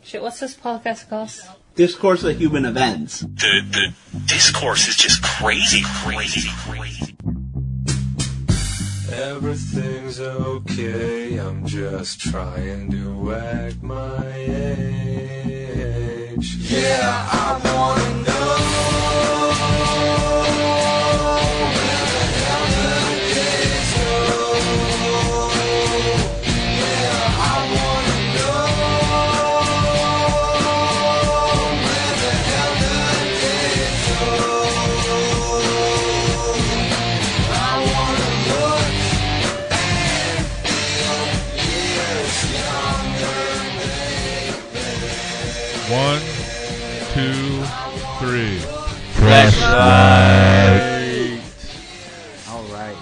Shit, what's this podcast called? Discourse of Human Events. The discourse is just crazy. Everything's okay, I'm just trying to act my age. Yeah, I wanna know where the hell the days go. Yeah, I wanna know where the hell the days go. I wanna look and feel years younger, baby. 1, 2, 3. Flashlight. All right.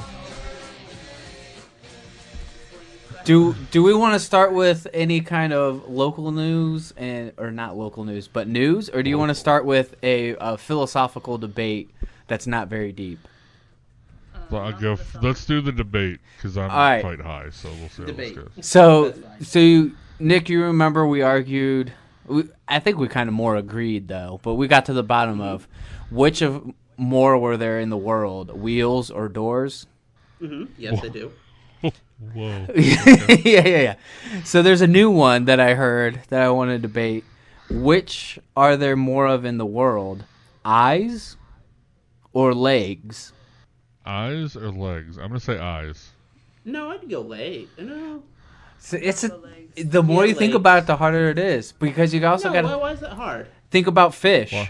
Do we want to start with any kind of local news or not local news, but news, or do you want to start with a philosophical debate that's not very deep? Well, let's do the debate because I'm right. quite high, so we'll see how this goes. So Nick, you remember we argued. I think we kind of more agreed though, but we got to the bottom of which of more were there in the world, wheels or doors? Mm-hmm. Yes, I do. Whoa. Yeah. So there's a new one that I heard that I want to debate. Which are there more of in the world, eyes or legs? Eyes or legs? I'm gonna say eyes. No, I'd go late. No. So the more you think about it, the harder it is because you also got why is that hard? think about fish. What?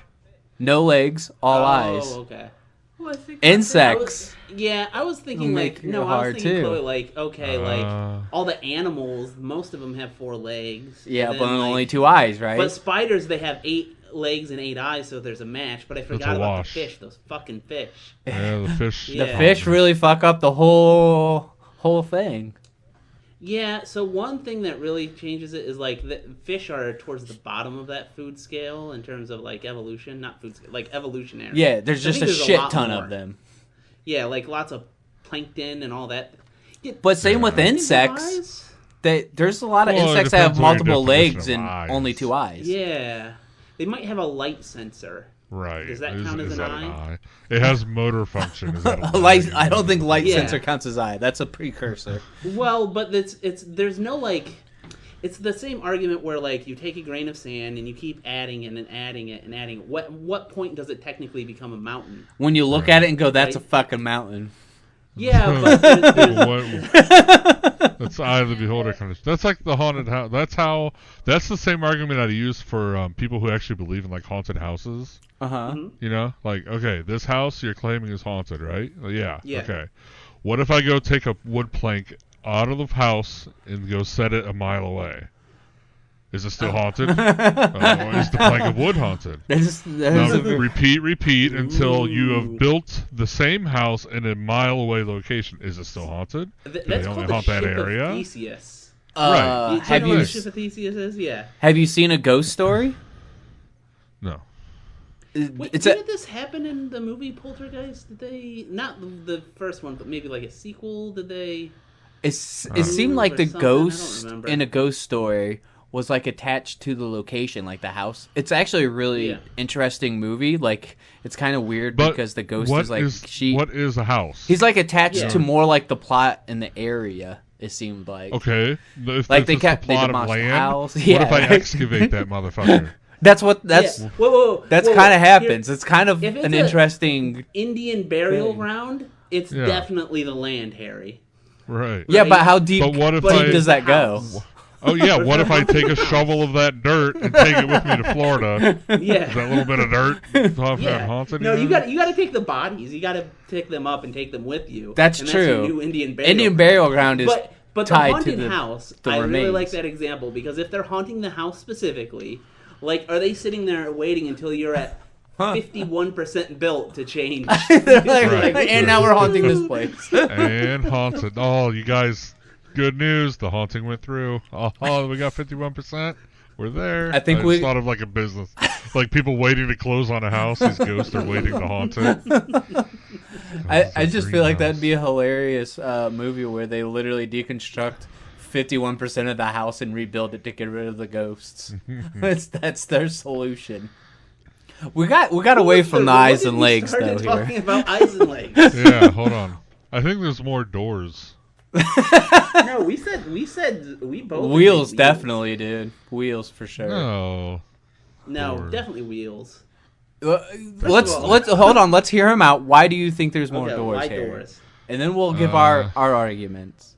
No legs, all eyes. Oh, okay. Well, Insects. I was thinking Will like make it I was hard, thinking too. Chloe, like okay, like all the animals, most of them have 4 legs. Yeah, and but then, only 2 eyes, right? But spiders, they have 8 legs and 8 eyes, so there's a match. But I forgot about wash. the fish, those fucking fish. Yeah, the fish. Yeah. The fish really fuck up the whole thing. Yeah, so one thing that really changes it is like the fish are towards the bottom of that food scale in terms of like evolution, not food scale, like evolutionary. Yeah, there's So I just think a there's shit lot ton more. of them. Yeah, like lots of plankton and all that. Yeah, But same with think of insects. eyes? There's a lot of Well, it insects that have depends on your multiple definition legs of and eyes. only 2 eyes. Yeah, they might have a light sensor. Right. Does that count as is an that eye? It has motor function. Is that A light, I don't think light Yeah. sensor counts as eye. That's a precursor. Well, but there's no like. It's the same argument where like you take a grain of sand and you keep adding it and adding it and adding it. What point does it technically become a mountain? When you look at it and go, "That's a Right. fucking mountain." Yeah, but there's That's eye of the beholder kind of. That's like the haunted house. That's the same argument I'd use for people who actually believe in like haunted houses. Uh-huh. You know, like okay, this house you're claiming is haunted, right? Yeah. Yeah. Okay. What if I go take a wood plank out of the house and go set it a mile away? Is it still haunted? Or is the plank of wood haunted? Now, repeat until you have built the same house in a mile away location. Is it still haunted? Do they that's only called the haunt that ship area? of Theseus. Right. Do you Have know you what the ship of Theseus is? Yeah. have you seen A Ghost Story? No. Wait, It's didn't this happen in the movie Poltergeist? Did they not the first one, but maybe like a sequel? Did they? it seemed like or the something, I don't ghost remember. in A Ghost Story was like attached to the location, like the house. It's actually a really Yeah. interesting movie. Like it's kind of weird But because the ghost what is like what is a house? He's like attached Yeah. to more like the plot in the area. It seemed like okay. Like they it's kept the they plot of demolished the land. house. What Yeah. if I excavate that motherfucker? That's Yeah. Whoa, that's whoa, kind of here- happens. It's kind of if it's an a- interesting. Indian burial Thing. ground. It's Yeah. definitely the land, Harry. Right. Yeah, Right. but how deep? But what if deep I- does that go? Oh yeah. What if I take a shovel of that dirt and take it with me to Florida? Yeah. Is that little bit of dirt Yeah. haunted? No, you you got to take the bodies. You got to pick them up and take them with you. That's and true. That's your new Indian burial. Indian burial ground is but the tied to haunted the house. the I really remains. like that example because if they're haunting the house specifically, like, are they sitting there waiting until you're at 51% built to change? And now we're haunting this place. and haunted. Oh, you guys, good news. The haunting went through. Oh, we got 51%. We're there. I think just we- thought of like a business. Like people waiting to close on a house. These ghosts are waiting to haunt it. I just feel like that'd be a hilarious movie where they literally deconstruct 51% of the house and rebuild it to get rid of the ghosts. That's their solution. We got away from the eyes and legs though here. Talking about eyes and legs. Yeah, hold on. I think there's more doors. No, we said we both. Wheels definitely, dude. Wheels for sure. No. No, definitely wheels. Let's hold on. Let's hear him out. Why do you think there's more doors why here? doors? And then we'll give our arguments.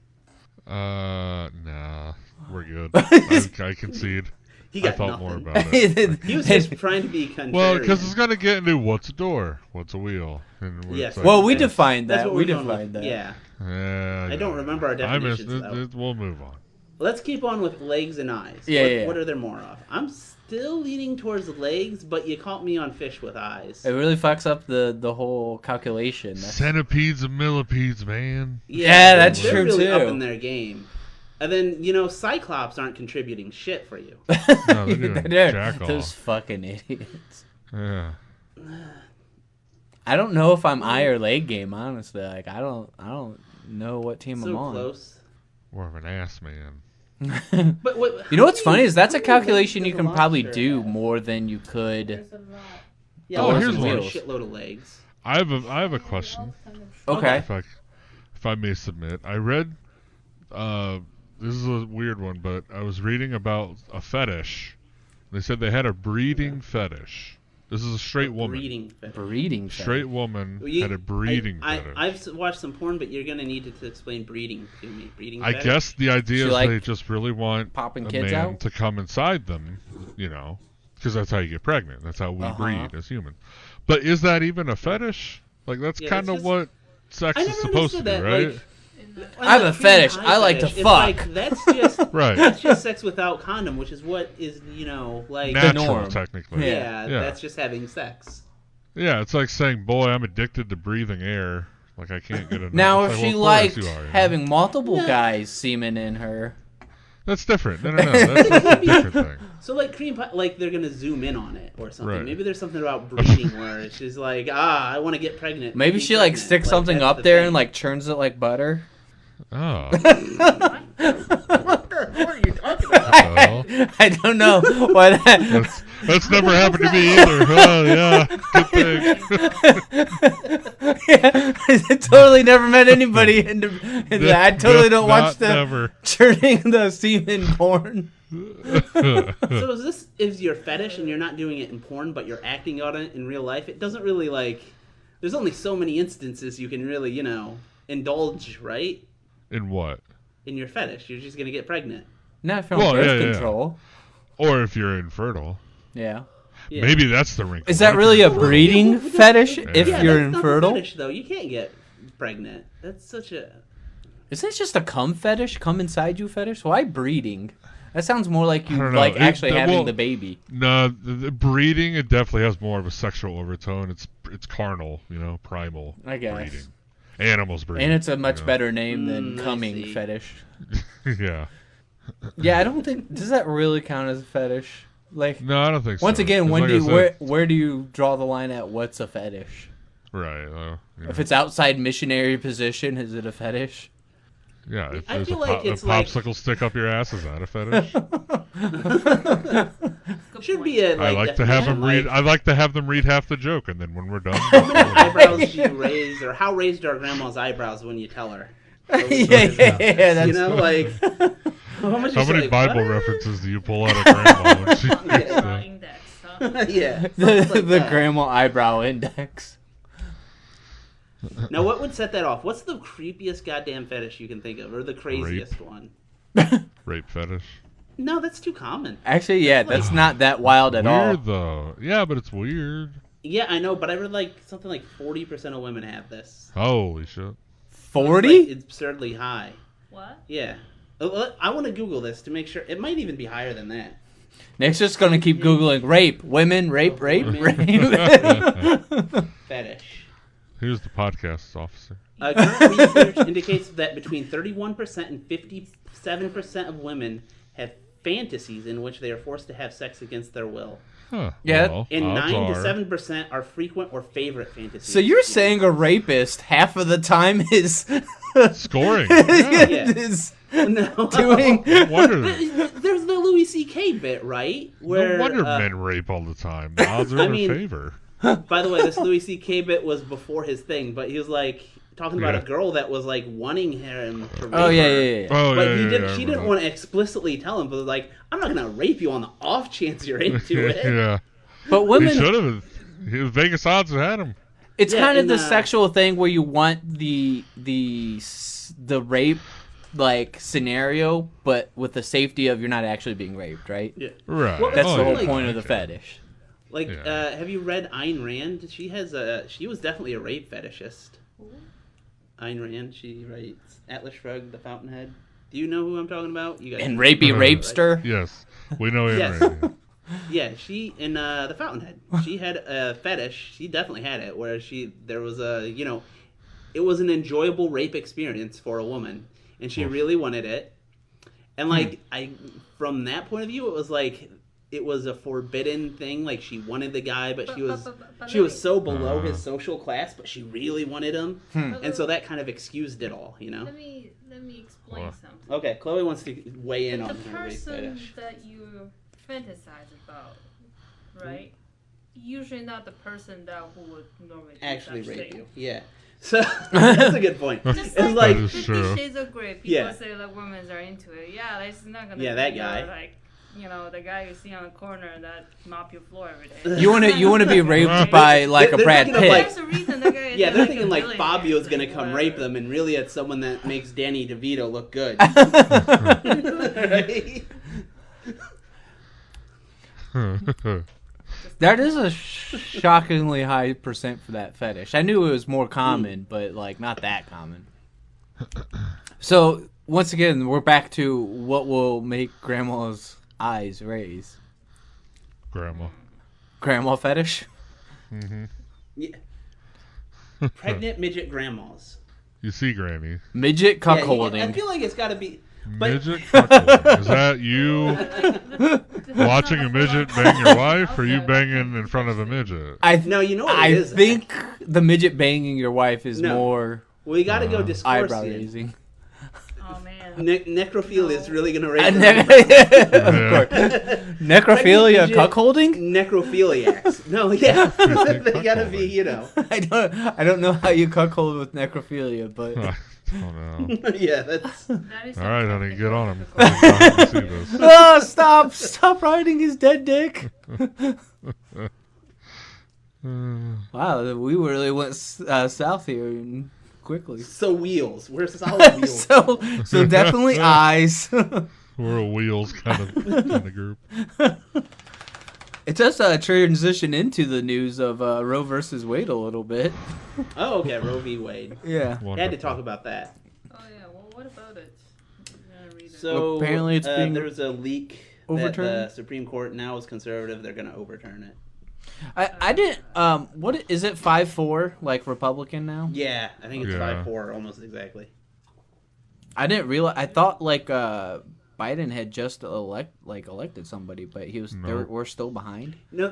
Nah, we're good. I concede. He got I thought nothing. more about it. He was just trying to be contrarian. Well, because it's gonna get into what's a door, what's a wheel. And Yes. like, Well, we That's- defined that's that. what We we're going defined with. that. Yeah. Yeah, I don't remember our definitions, though. We'll move on. Let's keep on with legs and eyes. Yeah, What are there more of? I'm still leaning towards legs, but you caught me on fish with eyes. It really fucks up the whole calculation. Centipedes and millipedes, man. Yeah, that's they're true, really too. up in their game. And then, Cyclops aren't contributing shit for you. No, they're doing jack Those off. fucking idiots. Yeah. I don't know if I'm eye or leg game, honestly. Like I don't know what team I'm So on. close. More of an ass man. But You know what's funny is that's a how many calculation legs you does a can probably lobster do have? more than you could. Yeah, Oh, here's a one. shitload of legs. I have a question. Okay. If I may submit, I read. This is a weird one, but I was reading about a fetish. They said they had a breeding fetish. This is a straight woman. Breeding fetish. Breeding. Straight woman had a breeding fetish. I've watched some porn, but you're gonna need to explain breeding to me. Breeding. I fetish? guess the idea is like they just really want popping a kids man out? to come inside them, because that's how you get pregnant. That's how we Uh-huh. breed as humans. But is that even a fetish? Like that's Yeah, kind that's of just- what sex I is never supposed to understood be, that, right? like- I have a fetish. I like to It's fuck. like, that's just Right. That's just sex without condom, which is what is like Natural, norm. technically. yeah, Yeah. that's just having sex. Yeah, it's like saying, "Boy, I'm addicted to breathing air. Like I can't get enough." Now, It's if like, she well, of course liked you are, having multiple No. guys semen in her, that's different. No, that's a different thing. So like cream pie, like they're gonna zoom in on it or something. Right. Maybe there's something about breeding where she's like, I want to get pregnant. maybe Be she like pregnant. sticks Like, something that's up the there thing. and like churns it like butter. Oh, What are you talking about? well, I don't know why that. that's never happened to me either. Oh, yeah, good thing. Yeah, I totally never met anybody in the I totally don't watch the Never. churning the semen porn. So is your fetish and you're not doing it in porn, but you're acting on it in real life? It doesn't really there's only so many instances you can really indulge, right? In what? In your fetish, you're just gonna get pregnant. Not from Well, birth yeah. control. Or if you're infertile, Yeah. Yeah. maybe that's the wrinkle. Is that really a Well, breeding well, fetish if Yeah, you're that's not the infertile? fetish, though. You can't get pregnant. That's such a. Is that just a cum fetish? Come inside you fetish? Why breeding? That sounds more like you I don't know. like actually having well, the baby. No, the breeding, it definitely has more of a sexual overtone. It's carnal, primal. I guess. Breeding. Animals breeding. And it's a much better name than I coming see. fetish. Yeah. Yeah, I don't think does that really count as a fetish? Like No, I don't think so. once again, 'Cause when like do I you, said- where do you draw the line at what's a fetish? Right. If it's outside missionary position, is it a fetish? Yeah, if I there's feel a, like a it's like- popsicle stick up your ass, is that a fetish? Should be a. I like to have them definition, read. I like to have them read half the joke, and then when we're done, How many eyebrows do you raise, or how raised are grandma's eyebrows when you tell her? yeah, that's How much? how is she many like, Bible "What?" references do you pull out of grandma when she reads them? Index, huh? Yeah. the, stuff like the that. grandma eyebrow index. Now, what would set that off? What's the creepiest goddamn fetish you can think of, or the craziest one? Rape fetish. No, that's too common. Actually, yeah, that's not that wild at all. Weird though. Yeah, but it's weird. Yeah, I know, but I read something like 40% of women have this. Holy shit. 40? It's absurdly high. What? Yeah. I want to Google this to make sure. It might even be higher than that. Nick's just gonna keep googling rape, women, rape, rape, Women. rape. Fetish. Here's the podcast officer. Current research indicates that between 31% and 57% of women have fantasies in which they are forced to have sex against their will. Huh. Yeah. Well, And odds 9 to are- 7% are frequent or favorite fantasies. So you're saying a rapist half of the time is scoring. Yeah. is no. doing? No wonder, There's the Louis C.K. bit, right? Where, no wonder men rape all the time. The odds are I in mean- their favor. By the way, this Louis C.K. bit was before his thing, but he was like talking about Yeah. a girl that was like wanting him to rape Oh yeah, her. yeah, yeah. Oh, But yeah, he yeah, didn't. yeah, I She remember didn't want to explicitly tell him, but was like, "I'm not gonna rape you on the off chance you're into that. it." Yeah. But He women, should have. Vegas odds had him. it's Yeah, kind of and, the sexual thing where you want the rape like scenario, but with the safety of you're not actually being raped, right? Yeah. Right. Well, That's Oh, the whole like- point of the fetish. Like, Yeah. have you read Ayn Rand? She was definitely a rape fetishist. Ayn Rand, she writes Atlas Shrugged, The Fountainhead. Do you know who I'm talking about? You guys And know rapey who I'm talking rapester. about, Yes. We know him. Yes. Right? Yeah, she in The Fountainhead. She had a fetish. She definitely had it, where there was it was an enjoyable rape experience for a woman, and she really wanted it. And like from that point of view, it was like it was a forbidden thing. Like she wanted the guy, but she was so below his social class, but she really wanted him, and so that kind of excused it all, you know. Let me explain What? something. Okay, Chloe wants to weigh in The on her rape person fetish. that you fantasize about, right? Usually not the person that who would normally do Actually such rape thing. you, yeah. So that's a good point. Just It's like, like That is 50 true. Shades of Grey, people Yeah. say that women are into it. Yeah, that's not gonna Yeah, be, that guy. like, the guy you see on the corner that mop your floor every day. You want to be raped by like a They're Brad thinking of, Pitt. like- There's a reason the guy is yeah, they're like thinking a like billionaire, Fabio's gonna like, come whatever. rape them, and really it's someone that makes Danny DeVito look good. Right? That is a shockingly high percent for that fetish. I knew it was more common, but like not that common. So once again, we're back to what will make grandma's eyes raise. Grandma fetish. Yeah. Pregnant midget grandmas. You see, Grammy. Midget Yeah, cuckolding. I feel like it's got to be. But Midget cuckolding. Is that you watching a midget bang your wife, or you banging in front of a midget? no, you know what I it is. think the midget banging your wife is No. more We got to go eyebrow discourse. raising. Oh man. Necrophilia is really gonna raise. Of Yeah. course. Necrophilia Midget- cuckolding? Necrophiliacs. No, yeah, they gotta be. You know. I don't know how you cuckold with necrophilia, but I don't know. Yeah, that's. That is All right, honey, get on him. technical. I'm dying to see this. oh, stop riding his dead dick. Wow, we really went south here quickly. So wheels. We're solid wheels. So definitely eyes. We're a wheels kind of group. It does transition into the news of Roe versus Wade a little bit. Oh, okay. Roe v. Wade. Yeah. Had to Wonderful. talk about that. Oh yeah. Well, what about it? I'm gonna read it. So Apparently it's being there's a leak that overturned? the Supreme Court now is conservative. They're going to overturn it. I didn't. What is it? 5-4, like Republican now? Yeah, I think it's Yeah. 5-4, almost exactly. I didn't realize. I thought like Biden had just elected somebody, but we're still behind. No,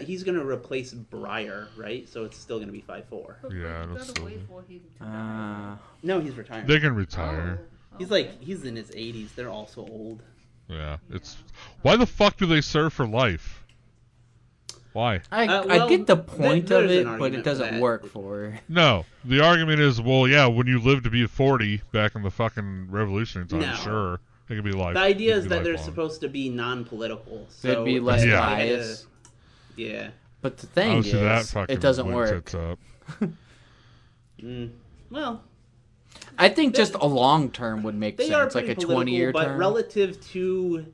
he's gonna replace Breyer, right? So it's still gonna be 5-4. But Yeah, you that's gotta so wait good. for him to die. No, he's retiring. They can retire. He's in his 80s. They're all so old. Yeah, it's. Why the fuck do they serve for life? Why? I well, get the point of there's an it, but argument it for doesn't that. work for her. No, the argument is, well, yeah, when you lived to be 40 back in the fucking revolutionary time, No. sure, it could be life. The idea it is could be that they're lifelong. supposed to be non-political. So There'd be less Yeah. bias. Yeah. But the thing Obviously, that is, fucking it doesn't blew work. tits up. Well, I think just a long term would make they are sense, like pretty a political, 20-year but term. relative to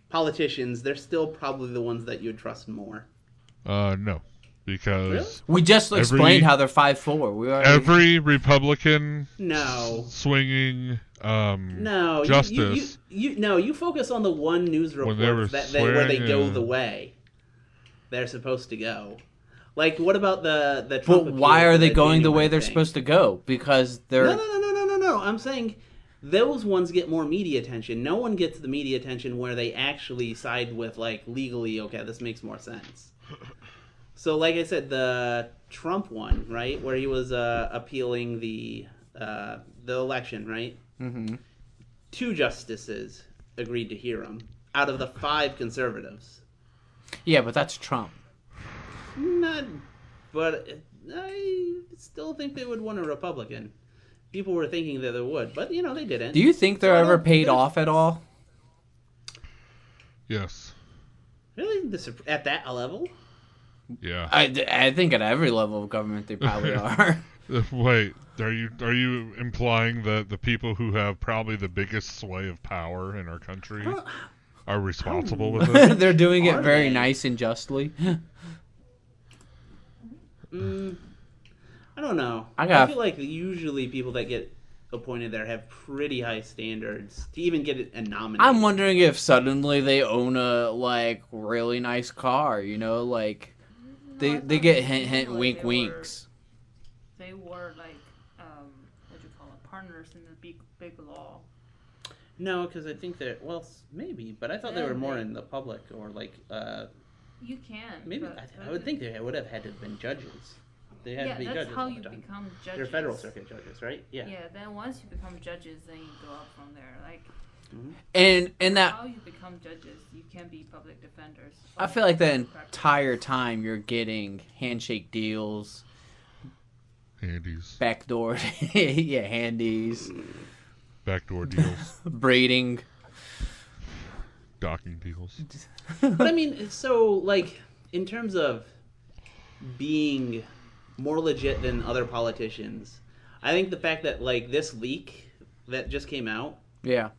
politicians, they're still probably the ones that you would trust more. No, because We just Every- explained how they're 5-4. We already, every Republican No. swinging No, justice. you focus on the one news When they were report where they swearing go in. the way they're supposed to go. Like, what about the Trump But why appeal are for they the going the January way they're thing? supposed to go? Because they're No. I'm saying those ones get more media attention. No one gets the media attention where they actually side with, like, legally, okay, this makes more sense. So, like I said, the Trump one, right, where he was appealing the election, right? Mm-hmm. 2 justices agreed to hear him out of the 5 conservatives. Yeah, but that's Trump. But I still think they would want a Republican. People were thinking that they would, but, you know, they didn't. Do you think they're ever paid off at all? Yes. Really? At that level? Yeah. I think at every level of government they probably are. Wait, are you implying that the people who have probably the biggest sway of power in our country are responsible with it? They're doing it Are very they? nice and justly. I don't know. I feel like usually people that get appointed there have pretty high standards to even get it nominated. I'm wondering if suddenly they own a like really nice car, you know, like they get hint wink winks. They were like what do you call it, partners in the big law. No, because I think they're maybe, but I thought they were more in the public or like you can maybe I would think they would have had to have been judges. They had to be judges. That's how all you the time. become judges. They're federal circuit judges, right? Yeah. Yeah. Then once you become judges, then you go up from there. Like, And that how you become judges, you can be public defenders. I feel like the entire time you're getting handshake deals, Handies. backdoor, yeah, handies, Backdoor deals. braiding. Docking deals. But I mean, so like in terms of being more legit than other politicians, I think the fact that like this leak that just came out, Yeah.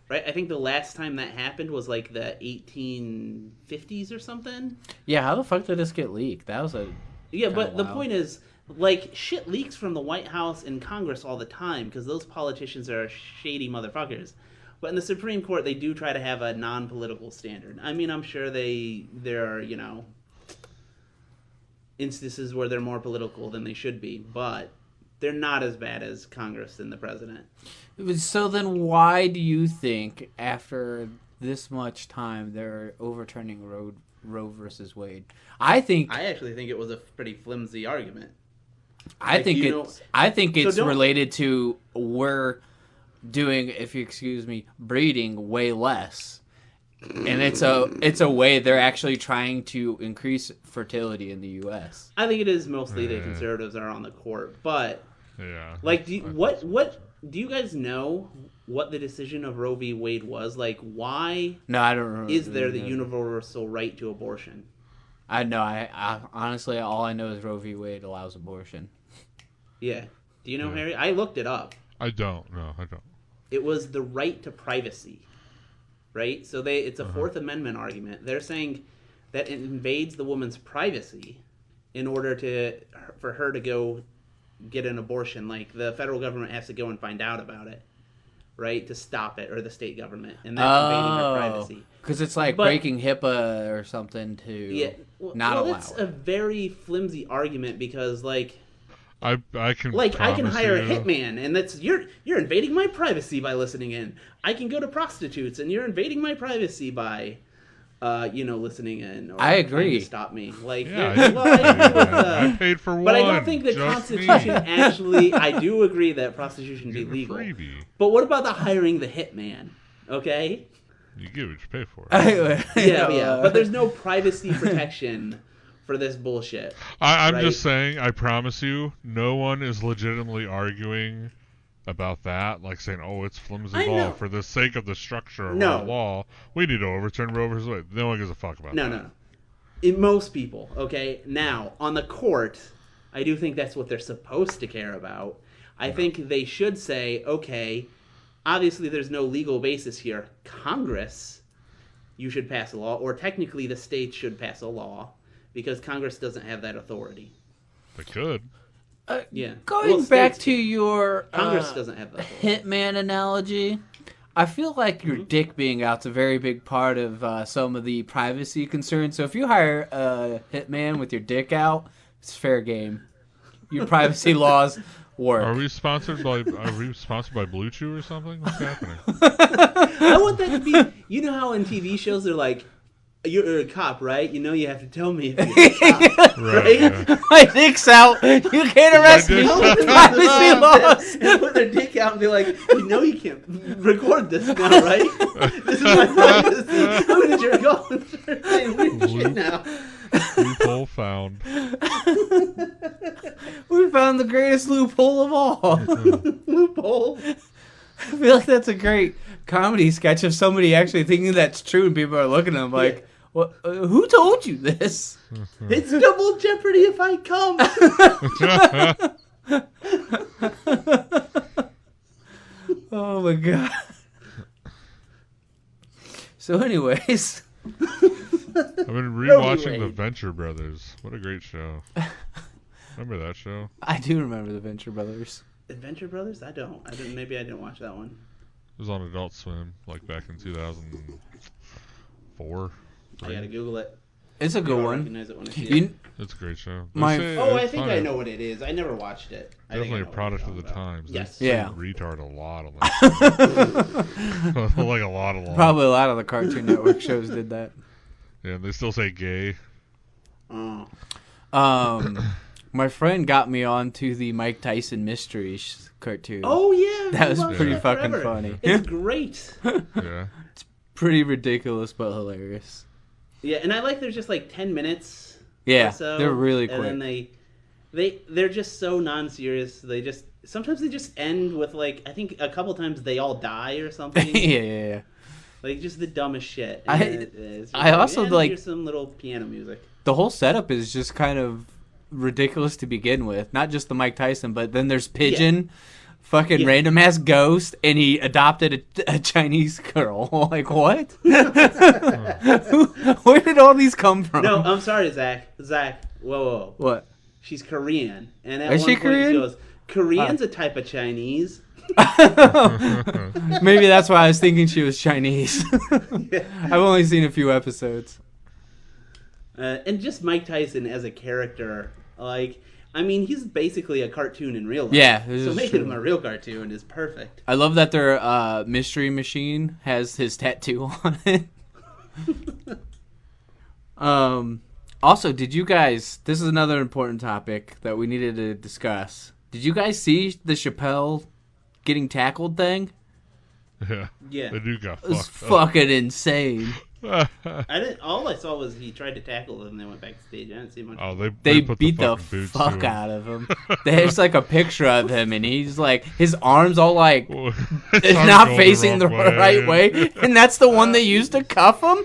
right? I think the last time that happened was like the 1850s or something. Yeah, how the fuck did this get leaked? That was a Yeah, but the wild. point is, like, shit leaks from the White House and Congress all the time because those politicians are shady motherfuckers. But in the Supreme Court, they do try to have a non-political standard. I mean, I'm sure there are, you know, instances where they're more political than they should be, but they're not as bad as Congress and the president. So then why do you think after this much time they're overturning Roe versus Wade? I actually think it was a pretty flimsy argument. I think it's So related to we're doing, if you excuse me, breeding way less. And it's a way they're actually trying to increase fertility in the U.S. I think it is mostly the conservatives are on the court, but Yeah. like, do you guys know what the decision of Roe v. Wade was? Like, why No, I don't remember. is there the universal right to abortion? I know. I honestly, all I know is Roe v. Wade allows abortion. Yeah. Do you know, Yeah. Harry? I looked it up. I don't. No, I don't. It was the right to privacy, right? So it's a Fourth Amendment argument. They're saying that it invades the woman's privacy in order for her to go get an abortion. Like, the federal government has to go and find out about it, right, to stop it, or the state government, and that's invading her privacy. Because it's like breaking HIPAA or something to not allow that's it. a very flimsy argument because, like, I can I can promise hire a you- hitman, and that's you're invading my privacy by listening in. I can go to prostitutes, and you're invading my privacy by, listening in. Or I agree. trying to stop me, like, Yeah, I agree with, I paid for one. but I don't think the just Constitution me. actually. I do agree that prostitution be Give a legal, freebie. but what about the hiring the hitman? Okay. You get what you pay for. It. Yeah, but there's no privacy protection for this bullshit. I'm right? just saying. I promise you, no one is legitimately arguing about that, like saying, "Oh, it's flimsy I law know. for the sake of the structure of No. our law. We need to overturn Roe versus Wade." No one gives a fuck about that. No. In most people, okay? Now, on the court, I do think that's what they're supposed to care about. I think they should say, okay, obviously there's no legal basis here. Congress, you should pass a law, or technically the states should pass a law, because Congress doesn't have that authority. They could. Yeah. Going Well, back states to do. your Congress doesn't have that authority. hitman analogy, I feel like your dick being out's a very big part of some of the privacy concerns. So if you hire a hitman with your dick out, it's fair game. Your privacy laws work. Are we sponsored by Blue Chew or something? What's happening? I want that to be. You know how in TV shows they're like, "You're a cop, right? You know you have to tell me if you're a cop, right?" Yeah. My dick's out. You can't arrest me. Privacy laws. And put their dick out and be like, "You know you can't record this now, right? This is my privacy. I'm gonna jerk off and start saying weird shit now." Loophole found. We found the greatest loophole of all. Loophole. I feel like that's a great comedy sketch of somebody actually thinking that's true, and people are looking at them like, "What? Who told you this?" It's double jeopardy if I come. Oh my god. So, anyways, I've been rewatching The Venture Brothers. What a great show. Remember that show? I do remember the Venture Brothers. Adventure Brothers? I don't. Maybe I didn't watch that one. It was on Adult Swim, like back in 2004. I gotta Google it. It's a good I'll one. recognize it when I see it. It's a great show. My- They say Oh, I it's think funny. I know what it is. I never watched it. I think I Definitely a know what product you're of the talking about. times. Yes. They Yeah. retard a lot on that. Like a lot. Probably a lot of the Cartoon Network shows did that. Yeah, they still say gay. Oh. My friend got me onto the Mike Tyson Mysteries cartoon. Oh yeah. That was I've watched pretty that fucking forever. funny. It's great. Yeah. Pretty ridiculous but hilarious. Yeah, and I like there's just like 10 minutes. Yeah, or so, they're really quick. And then they're just so non-serious. Sometimes they just end with like, I think a couple times they all die or something. yeah. Like just the dumbest shit. I- And it's just I also and like- here's some little piano music. The whole setup is just kind of ridiculous to begin with. Not just the Mike Tyson, but then there's Pigeon, fucking Yeah. random ass ghost, and he adopted a Chinese girl. Like, what? Where did all these come from? No, I'm sorry, Zach. Whoa. What? She's Korean. And at Is one she point Korean? he goes, Korean's a type of Chinese. Maybe that's why I was thinking she was Chinese. I've only seen a few episodes. And just Mike Tyson as a character, like, I mean, he's basically a cartoon in real life. Yeah, this so is making true. him a real cartoon is perfect. I love that their mystery machine has his tattoo on it. Also, did you guys? This is another important topic that we needed to discuss. Did you guys see the Chappelle getting tackled thing? Yeah. Yeah. They do got It was fucked up. fucking insane. All I saw was he tried to tackle them and they went backstage. I didn't see much. Oh, They put beat the fucking boots fuck to him. out of him. There's like a picture of him, and he's like, his arms all like, His it's arms not going facing the wrong right way, and that's the one they used to cuff him.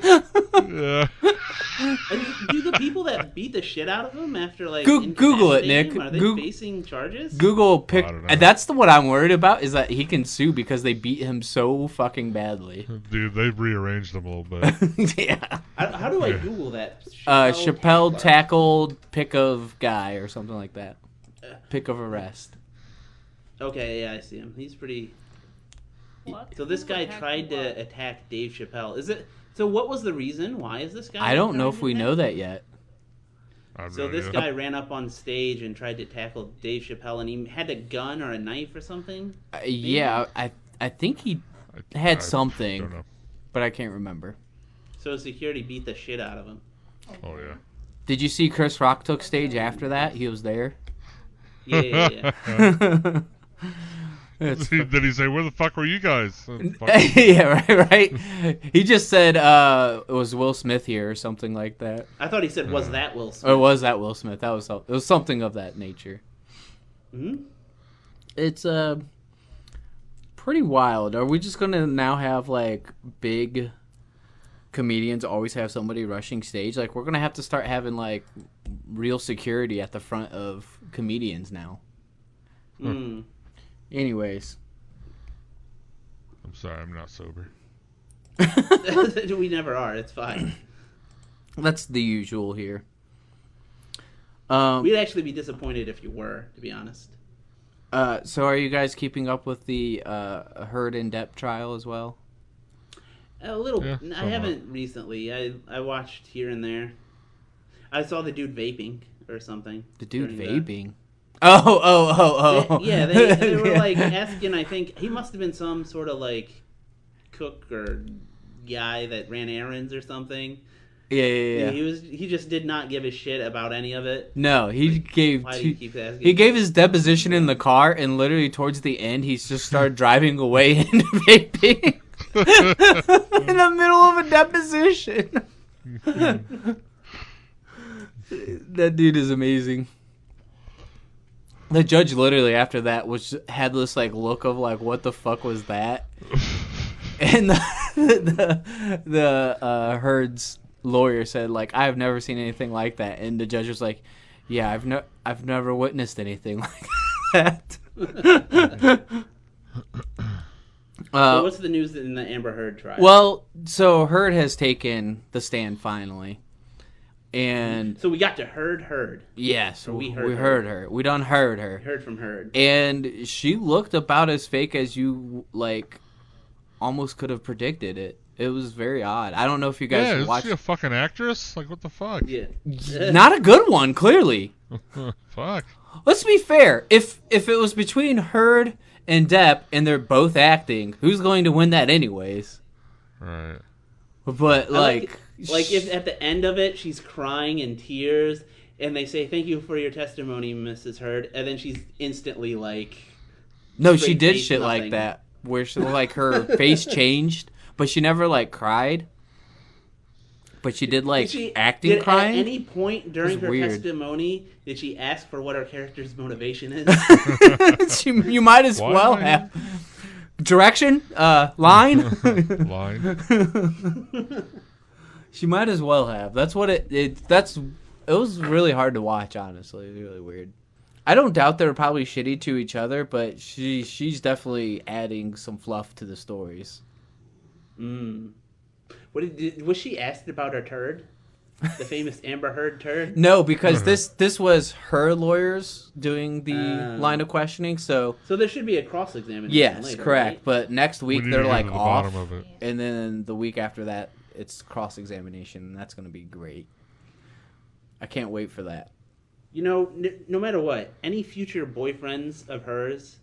Yeah. And do the people that beat the shit out of him after like Google it, incapacitating Nick. him, are they Goog- facing charges? Google pick. I don't know. That's the what I'm worried about is that he can sue because they beat him so fucking badly. Dude, they've rearranged them a little bit. Yeah. How do I Google that? Chappelle tackler? tackled pick of guy or something like that. Pick of arrest. Okay, yeah, I see him. He's pretty. What? So this Who guy attacked tried to what? attack Dave Chappelle. Is it? So what was the reason? Why is this guy? I don't know trying if to we attack know him? that yet. I have So no this idea. guy ran up on stage and tried to tackle Dave Chappelle, and he had a gun or a knife or something. Yeah, I think he I had don't something, know. but I can't remember. So security beat the shit out of him. Oh, yeah. Did you see Chris Rock took stage after that? He was there. Yeah. It's Did he say, where the fuck were you guys? Fuck. yeah, right. He just said it was Will Smith here or something like that. I thought he said, "Was that Will Smith?" Or was that Will Smith? It was something of that nature. Hmm? It's pretty wild. Are we just gonna now have like big comedians always have somebody rushing stage? Like we're gonna have to start having like real security at the front of comedians now. Hmm. Anyways, I'm sorry, I'm not sober. We never are. It's fine. that's the usual here. We'd actually be disappointed if you were, to be honest. So are you guys keeping up with the Heard in Depth trial as well? A little. Yeah, I somewhat. haven't recently. I watched here and there. I saw the dude vaping or something. The dude during vaping. Oh. They were like asking. I think he must have been some sort of like cook or guy that ran errands or something. Yeah. He just did not give a shit about any of it. No, he gave. Why do you keep asking? He gave his deposition in the car, and literally towards the end, he just started driving away into vaping in the middle of a deposition. That dude is amazing. The judge literally after that had this like look of like, what the fuck was that? And the Heard's lawyer said like, I've never seen anything like that, and the judge was like, yeah, I've never witnessed anything like that. So what's the news in the Amber Heard trial? Well, so Heard has taken the stand finally, and so we got to Heard. Yes, we heard her. We done heard her. We heard from Heard, and she looked about as fake as you like almost could have predicted it. It was very odd. I don't know if you guys watched. Is she a fucking actress? Like, what the fuck? Yeah. Not a good one, clearly. Fuck. Let's be fair. If it was between Heard and Depp and they're both acting, who's going to win that anyways? Right. But like if at the end of it she's crying in tears and they say thank you for your testimony, Mrs. Heard, and then she's instantly like, no, she did shit nothing. like that where she like her face changed. But she never, like, cried. But she did, like, acting crying. At any point during her testimony, did she ask for what her character's motivation is? You might as well have. Direction? Line? Line. She might as well have. That's what it was really hard to watch, honestly. It was really weird. I don't doubt they're probably shitty to each other, but she's definitely adding some fluff to the stories. Was she asked about her turd? The famous Amber Heard turd? No, because this was her lawyers doing the line of questioning, so there should be a cross-examination. Yes, later, correct. Right? But next week We they're need to like get to the off, bottom of it. and then the week after that it's cross-examination, and that's going to be great. I can't wait for that. You know, no matter what, any future boyfriends of hers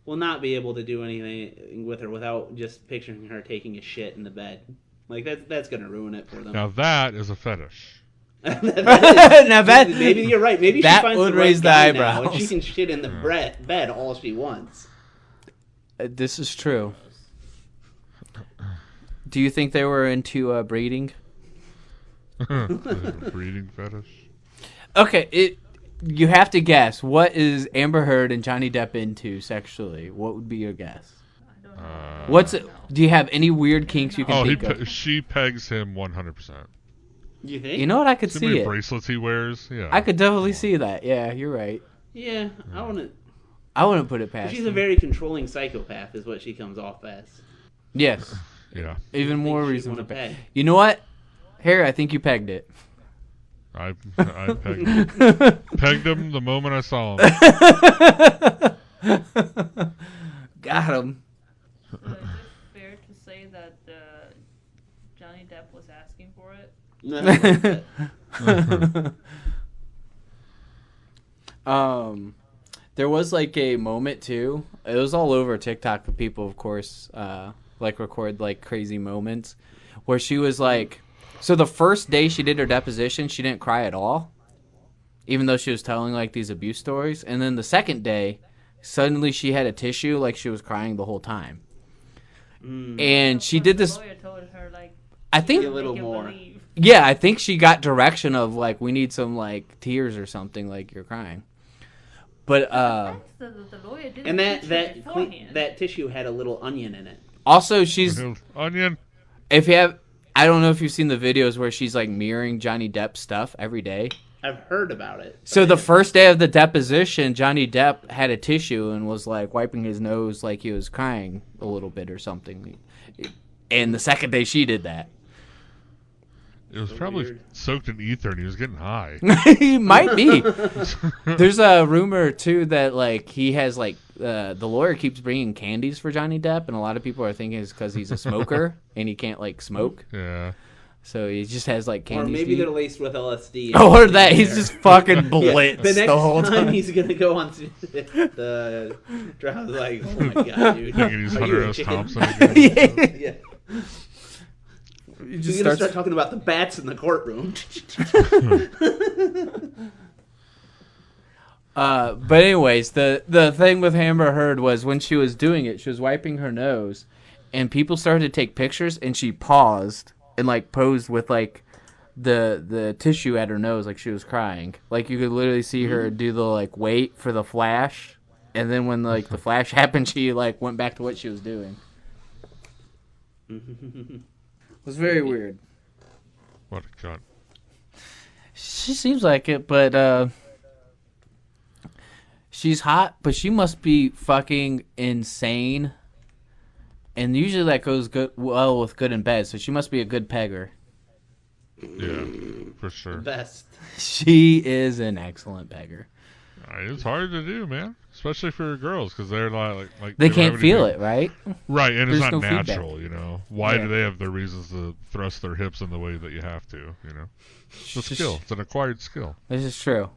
will not be able to do anything with her without just picturing her taking a shit in the bed. Like, that's going to ruin it for them. Now that is a fetish. Now that maybe you're right. Maybe that she finds would the right raise the guy now, eyebrows. and she can shit in the bed all she wants. This is true. Do you think they were into breeding? Breeding fetish. Okay, you have to guess. What is Amber Heard and Johnny Depp into sexually? What would be your guess? Do you have any weird kinks you can think of? She pegs him 100%. You think? You know what? I could see it. Bracelets he wears. Yeah. I could definitely see that. Yeah, you're right. Yeah, I wouldn't put it past. She's a very controlling psychopath, is what she comes off as. Yes. Yeah. Even more reason to peg. You know what, Harry? I think you pegged it. I pegged him. Pegged him the moment I saw him. Got him. So is it fair to say that Johnny Depp was asking for it? There was like a moment too. It was all over TikTok. Of people, of course, like record like crazy moments where she was like, so the first day she did her deposition, she didn't cry at all, even though she was telling like these abuse stories. And then the second day, suddenly she had a tissue, like she was crying the whole time. And she did this. The lawyer told her, like, I think a little more. Yeah, I think she got direction of like, we need some like tears or something, like you're crying. But the lawyer didn't and beforehand. that tissue had a little onion in it. Also, she's onion. If you have, I don't know if you've seen the videos where she's like mirroring Johnny Depp's stuff every day. I've heard about it. So the first day of the deposition, Johnny Depp had a tissue and was like wiping his nose like he was crying a little bit or something. And the second day she did that. It was probably weird. Soaked in ether and he was getting high. He might be. There's a rumor too that like he has like the lawyer keeps bringing candies for Johnny Depp, and a lot of people are thinking it's because he's a smoker and he can't like smoke. Yeah. So he just has like Or candy. maybe they're laced with LSD. Or that he's just fucking blitzed The next the whole time time. he's gonna go on the drow's like, oh my god, dude. Thinking he's Are Hunter you a S. chicken? Thompson again. Yeah. He He's just gonna starts. start talking about the bats in the courtroom. But anyways, the thing with Amber Heard was when she was doing it, she was wiping her nose, and people started to take pictures, and she paused and like posed with like the tissue at her nose, like she was crying. Like you could literally see her do the like wait for the flash, and then when like the flash happened, she like went back to what she was doing. It was very weird. What a cunt. She seems like it, but she's hot, but she must be fucking insane. And usually that goes well with good and bad, so she must be a good pegger. Yeah, for sure. Best. She is an excellent pegger. It's hard to do, man. Especially for girls, because they're like They don't can't have feel anything- it, right? Right, and it's There's not no feedback. natural, you know. Why Yeah. do they have the reasons to thrust their hips in the way that you have to, you know? It's a skill. It's an acquired skill. This is true.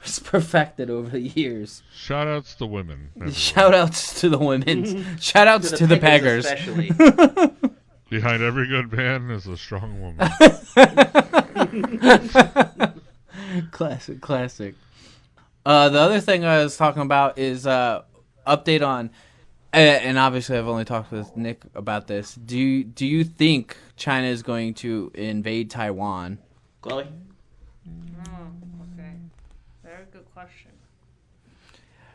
It's perfected over the years. Shout outs to women. everyone. Shout outs to the women. Shout outs to the peggers. Especially. Behind every good man is a strong woman. Classic. The other thing I was talking about is update on, and obviously I've only talked with Nick about this. Do you think China is going to invade Taiwan? Chloe? Okay. Very good question.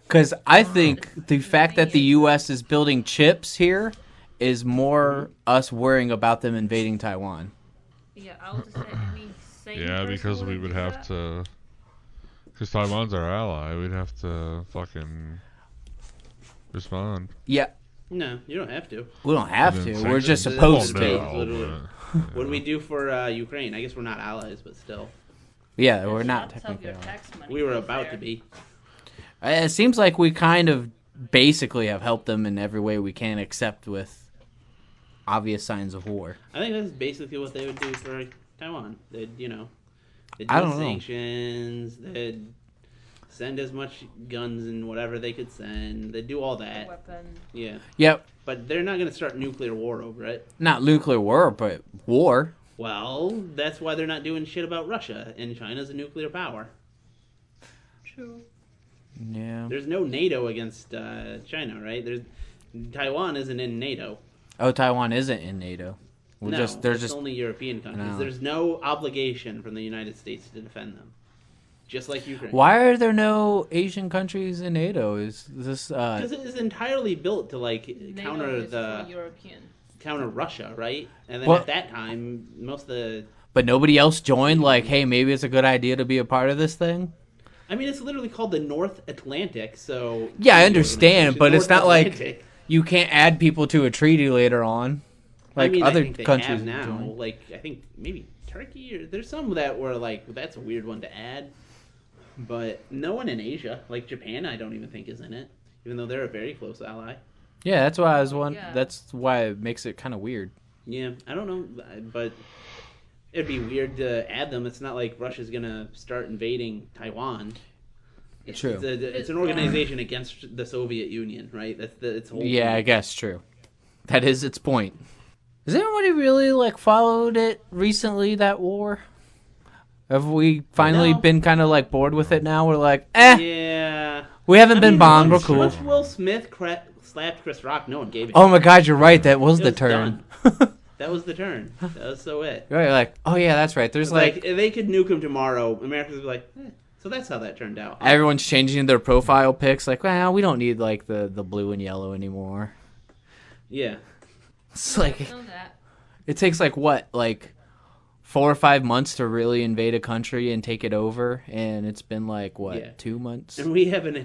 Because I think the fact that the U.S. is building chips here is more us worrying about them invading Taiwan. Yeah, I would say any sane Yeah, person because we would do have that. to. Because Taiwan's our ally, we'd have to fucking respond. Yeah, No, you don't have to. we don't have And to. then We're sanctions. just supposed Well, to. no. Literally. What do we do for Ukraine? I guess we're not allies, but still. Yeah, we're That's not lots of technically. your allies. tax money We were goes about there. to be. It seems like we kind of basically have helped them in every way we can, except with obvious signs of war. I think that's basically what they would do for Taiwan. They'd do I don't know. sanctions. They'd send as much guns and whatever they could send. They'd do all that. Weapon. Yeah. Yep, But they're not going to start nuclear war over it. not nuclear war, but war. Well, that's why they're not doing shit about Russia, and China's a nuclear power. True. Yeah. There's no NATO against China, right? Taiwan isn't in NATO. Oh, Taiwan isn't in NATO. No, They're it's just only European countries. No. There's no obligation from the United States to defend them, just like Ukraine. Why are there no Asian countries in NATO? Is this Because it is entirely built to NATO counter is the for European. counter Russia, right? And then Well- at that time, most of the but nobody else joined? Like, hey, maybe it's a good idea to be a part of this thing? I mean, it's literally called the North Atlantic, so Yeah, I understand, but it's North not like Atlantic. you can't add people to a treaty later on. Like I mean, other I think they countries have now. join. Like, I think maybe Turkey, or there's some that were like, that's a weird one to add. But no one in Asia, like Japan, I don't even think is in it, even though they're a very close ally. Yeah, that's why I was one. Yeah. That's why it makes it kind of weird. Yeah, I don't know, but it'd be weird to add them. It's not like Russia's gonna start invading Taiwan. True. It's an organization against the Soviet Union, right? That's its whole. Yeah, I point. guess true. That is its point. Has anybody really like followed it recently? That war? Have we finally No. been kind of like bored with it now? We're like, eh, Yeah. we haven't I been mean, bombed. We're once- cool. Once Will Smith slapped Chris Rock, no one gave it. Oh my God, you're right. That was It the was turn. That was the turn. That was so it. Right, like, oh yeah, that's right. There's It's like like, if they could nuke him tomorrow, Americans would be like, so that's how that turned out. everyone's changing their profile pics. Like, well, we don't need like the blue and yellow anymore. Yeah. It's like Know that. it takes like what, like 4 or 5 months to really invade a country and take it over, and it's been like what, Yeah. 2 months? And we have an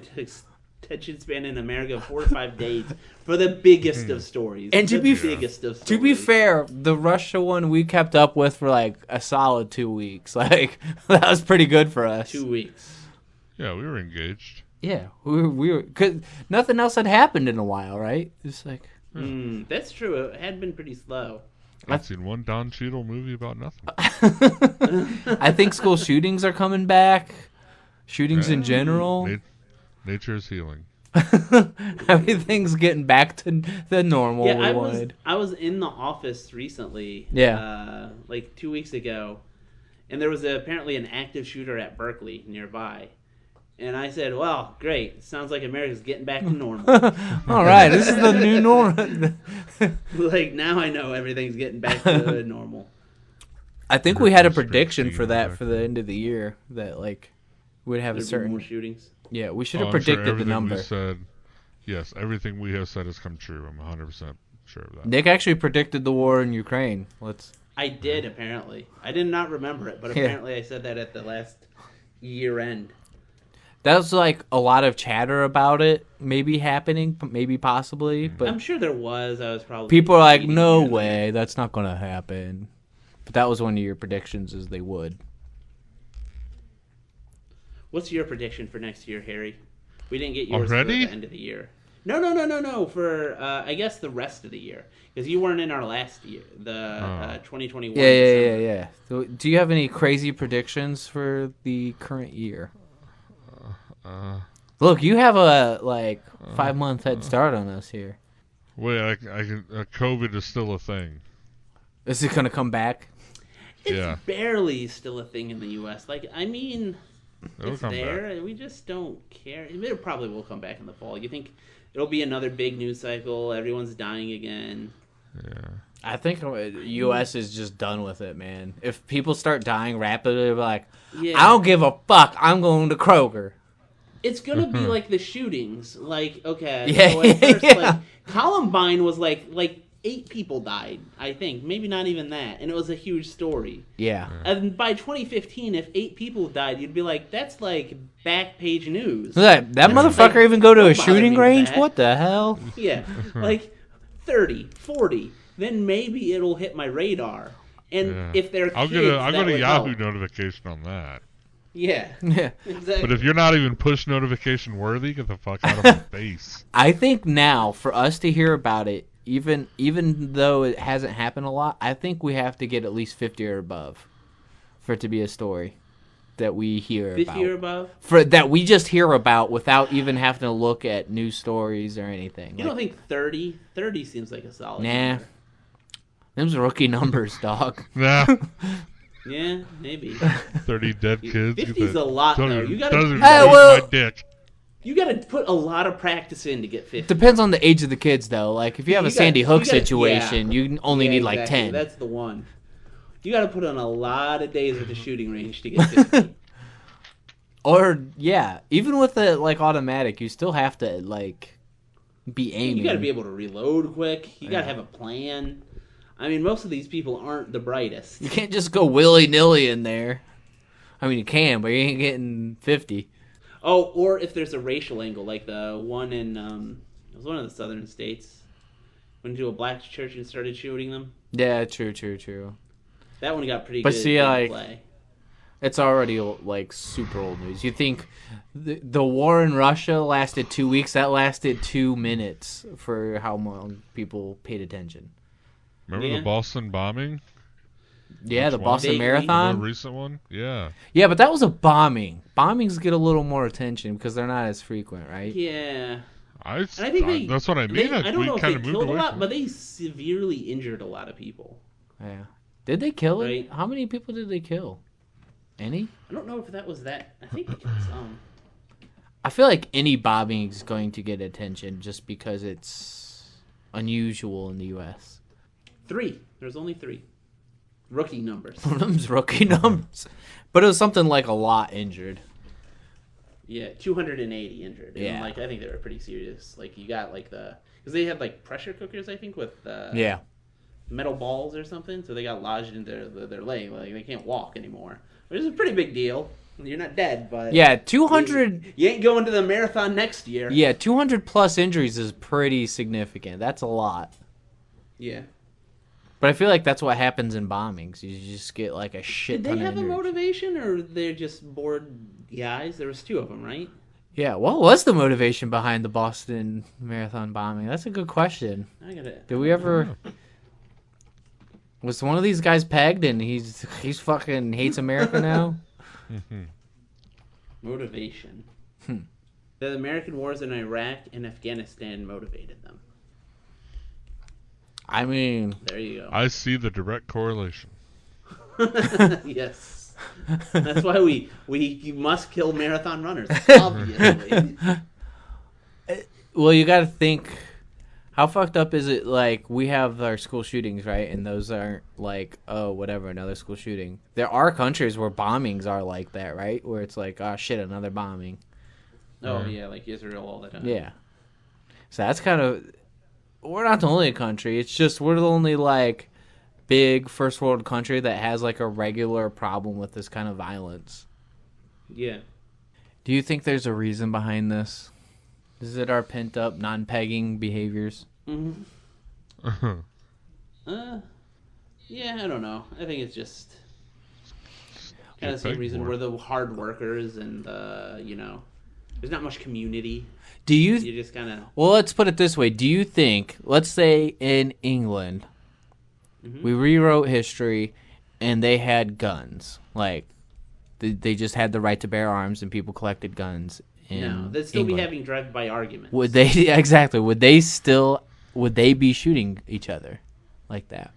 attention span in America of 4 to 5 days for the biggest of stories. And to The be biggest of stories. To be fair, the Russia one we kept up with for like a solid 2 weeks. Like that was pretty good for us. 2 weeks. Yeah, we were engaged. Yeah, we were cause nothing else had happened in a while, right? It's like That's true. It had been pretty slow. I've seen one Don Cheadle movie about nothing. I think school shootings are coming back. Shootings in general. Nature is healing. Everything's getting back to the normal we wanted. I was in the office recently. Yeah. Like 2 weeks ago, and there was apparently an active shooter at Berkeley nearby. And I said, well, great. Sounds like America's getting back to normal. All right, this is the new normal. Like, now I know everything's getting back to normal. I think we had a prediction for that for the end of the year. That, like, we'd have There'd a be certain... more shootings. Yeah, we should have I'm sure predicted the number. Yes, everything we have said has come true. I'm 100% sure of that. Nick actually predicted the war in Ukraine. I did, apparently. I did not remember it, but apparently I said that at the last year end. That was like a lot of chatter about it maybe happening, maybe possibly. But I'm sure there was. I was probably... people are like, no way, that's not going to happen. But that was one of your predictions, is they would. What's your prediction for next year, Harry? We didn't get yours Already? for the end of the year. No. For, I guess, the rest of the year. Because you weren't in our last year, the 2021. Yeah. So, do you have any crazy predictions for the current year? Look, you have a 5-month head start on us here. Wait, I can. COVID is still a thing. Is it gonna come back? It's barely still a thing in the U.S. Like, I mean, It'll it's come there. back. We just don't care. It probably will come back in the fall. You think it'll be another big news cycle? Everyone's dying again. Yeah. I think U.S. is just done with it, man. If people start dying rapidly, they'll be like, Yeah. I don't give a fuck. I'm going to Kroger. It's gonna be like the shootings. Like, okay, Yeah, so at first, yeah. like, Columbine was like 8 people died, I think. Maybe not even that. And it was a huge story. Yeah. And by 2015, if 8 people died, you'd be like, that's like back page news. That motherfucker like, even go to a don't bother shooting me with range? that. What the hell? Yeah, like 30, 40. Then maybe it'll hit my radar. And if they're I'll kids, I'll that get a would Yahoo help. notification on that. Yeah, Yeah. exactly. But if you're not even push notification worthy, get the fuck out of my face. I think now, for us to hear about it, even though it hasn't happened a lot, I think we have to get at least 50 or above for it to be a story that we hear 50 about. or above? That we just hear about without even having to look at news stories or anything. You don't think 30? 30 seems like a solid Nah. number. Them's rookie numbers, dog. Nah. Yeah, maybe. 30 dead kids. 50's a lot, though. You gotta- doesn't Hey, eat well- my dick. You got to put a lot of practice in to get 50. Depends on the age of the kids, though. Like, if you have a Sandy Hook situation, you only need like exactly. 10. That's the one. You got to put on a lot of days at the shooting range to get 50. Or, yeah, even with the, automatic, you still have to, be aiming. You got to be able to reload quick. You got to have a plan. I mean, most of these people aren't the brightest. You can't just go willy-nilly in there. I mean, you can, but you ain't getting 50. Oh, or if there's a racial angle, like the one in, it was one of the southern states. Went to a black church and started shooting them. Yeah, true. That one got pretty But good see, play. It's already, super old news. You think the war in Russia lasted 2 weeks? That lasted 2 minutes for how long people paid attention. Remember the Boston bombing? Yeah, the Boston Vaguely. Marathon? The recent one? Yeah. Yeah, but that was a bombing. Bombings get a little more attention because they're not as frequent, right? Yeah. I And I think that's what I mean. I don't we know if kind they of moved killed a away lot, from but it. they severely injured a lot of people. Yeah. Did they kill it? Right. How many people did they kill? Any? I don't know if that was that. I think they killed some. I feel like any bombing is going to get attention just because it's unusual in the U.S. 3. There's only 3. Rookie numbers. One of them's rookie numbers. But it was something like a lot injured. Yeah, 280 injured. And, Yeah. I think they were pretty serious. Like, you got, because they had, pressure cookers, I think, with Yeah. metal balls or something. So they got lodged into their leg. Like, they can't walk anymore. Which is a pretty big deal. You're not dead, but... Yeah, 200... You ain't going to the marathon next year. Yeah, 200 plus injuries is pretty significant. That's a lot. Yeah. But I feel like that's what happens in bombings. You just get a shit Did ton they of have a injuries. motivation, or they're just bored guys? There was 2 of them, right? Yeah, what was the motivation behind the Boston Marathon bombing? That's a good question. I gotta... Did we ever... Was one of these guys pegged and he's fucking hates America now? Motivation. The American wars in Iraq and Afghanistan motivated them. I mean, There you go. I see the direct correlation. Yes. That's why we must kill marathon runners, obviously. well, you got to think, how fucked up is it? Like, we have our school shootings, right? And those aren't like, oh, whatever, another school shooting. There are countries where bombings are like that, right? Where it's like, oh shit, another bombing. Oh, yeah, like Israel all the time. Yeah. So that's kind of, we're not the only country. It's just we're the only like big first world country that has like a regular problem with this kind of violence. Yeah. Do you think there's a reason behind this? Is it our pent up non-pegging behaviors? Mm-hmm. Yeah, I don't know. I think it's just kind of the same reason we're the hard workers and there's not much community. Do you? You just kind of. Well, let's put it this way. Do you think, let's say in England, we rewrote history, and they had guns, like they just had the right to bear arms, and people collected guns. No, they'd still be having drive-by arguments. Would they exactly? Would they be shooting each other like that?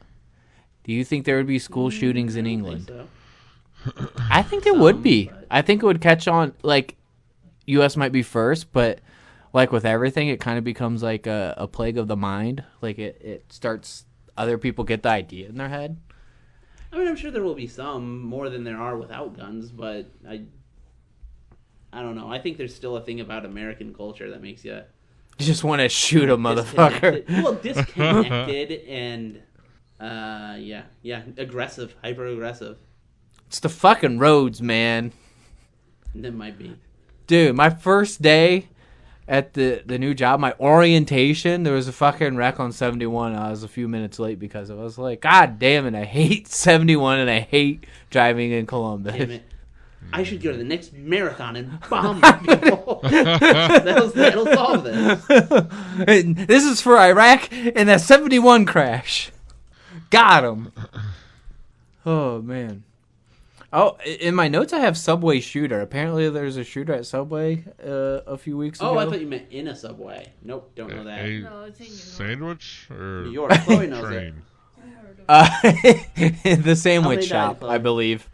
Do you think there would be school shootings in England? So. I think there would be. I think it would catch on. Like, U.S. might be first, but like with everything, it kind of becomes like a plague of the mind. Like it starts. Other people get the idea in their head. I mean, I'm sure there will be some more than there are without guns, but I don't know. I think there's still a thing about American culture that makes you just want to shoot a motherfucker. Disconnected and aggressive, hyper aggressive. It's the fucking roads, man. That might be. Dude, my first day at the new job, my orientation, there was a fucking wreck on 71. I was a few minutes late because I was like, God damn it, I hate 71 and I hate driving in Columbus. Damn it. I should go to the next marathon and bomb people. that'll solve this. This is for Iraq and that 71 crash. Got him. Oh, man. Oh, in my notes I have Subway shooter. Apparently there's a shooter at Subway a few weeks ago. Oh, I thought you meant in a Subway. Nope, don't know that. No, it's in Sandwich or New York. Chloe knows train? The sandwich many shop, died, I believe.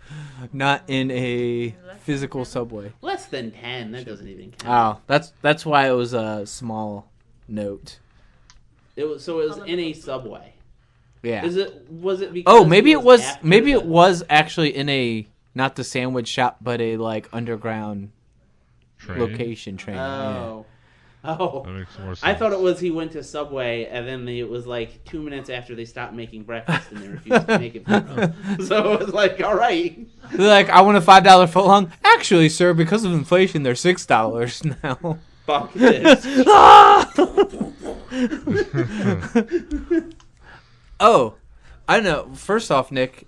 Not in a physical Subway. Less than 10. That doesn't even count. Oh, that's why it was a small note. It was in a Subway. Yeah. Was it because Oh, maybe it was after the- actually in a not the sandwich shop, but a like underground Train? location train. Oh. That makes more sense. I thought it was he went to Subway and then it was like 2 minutes after they stopped making breakfast and they refused to make it for him. So it was like, all right. They're like, I want a $5 footlong. Actually, sir, because of inflation, they're $6 now. Fuck this. Oh, I know. First off, Nick,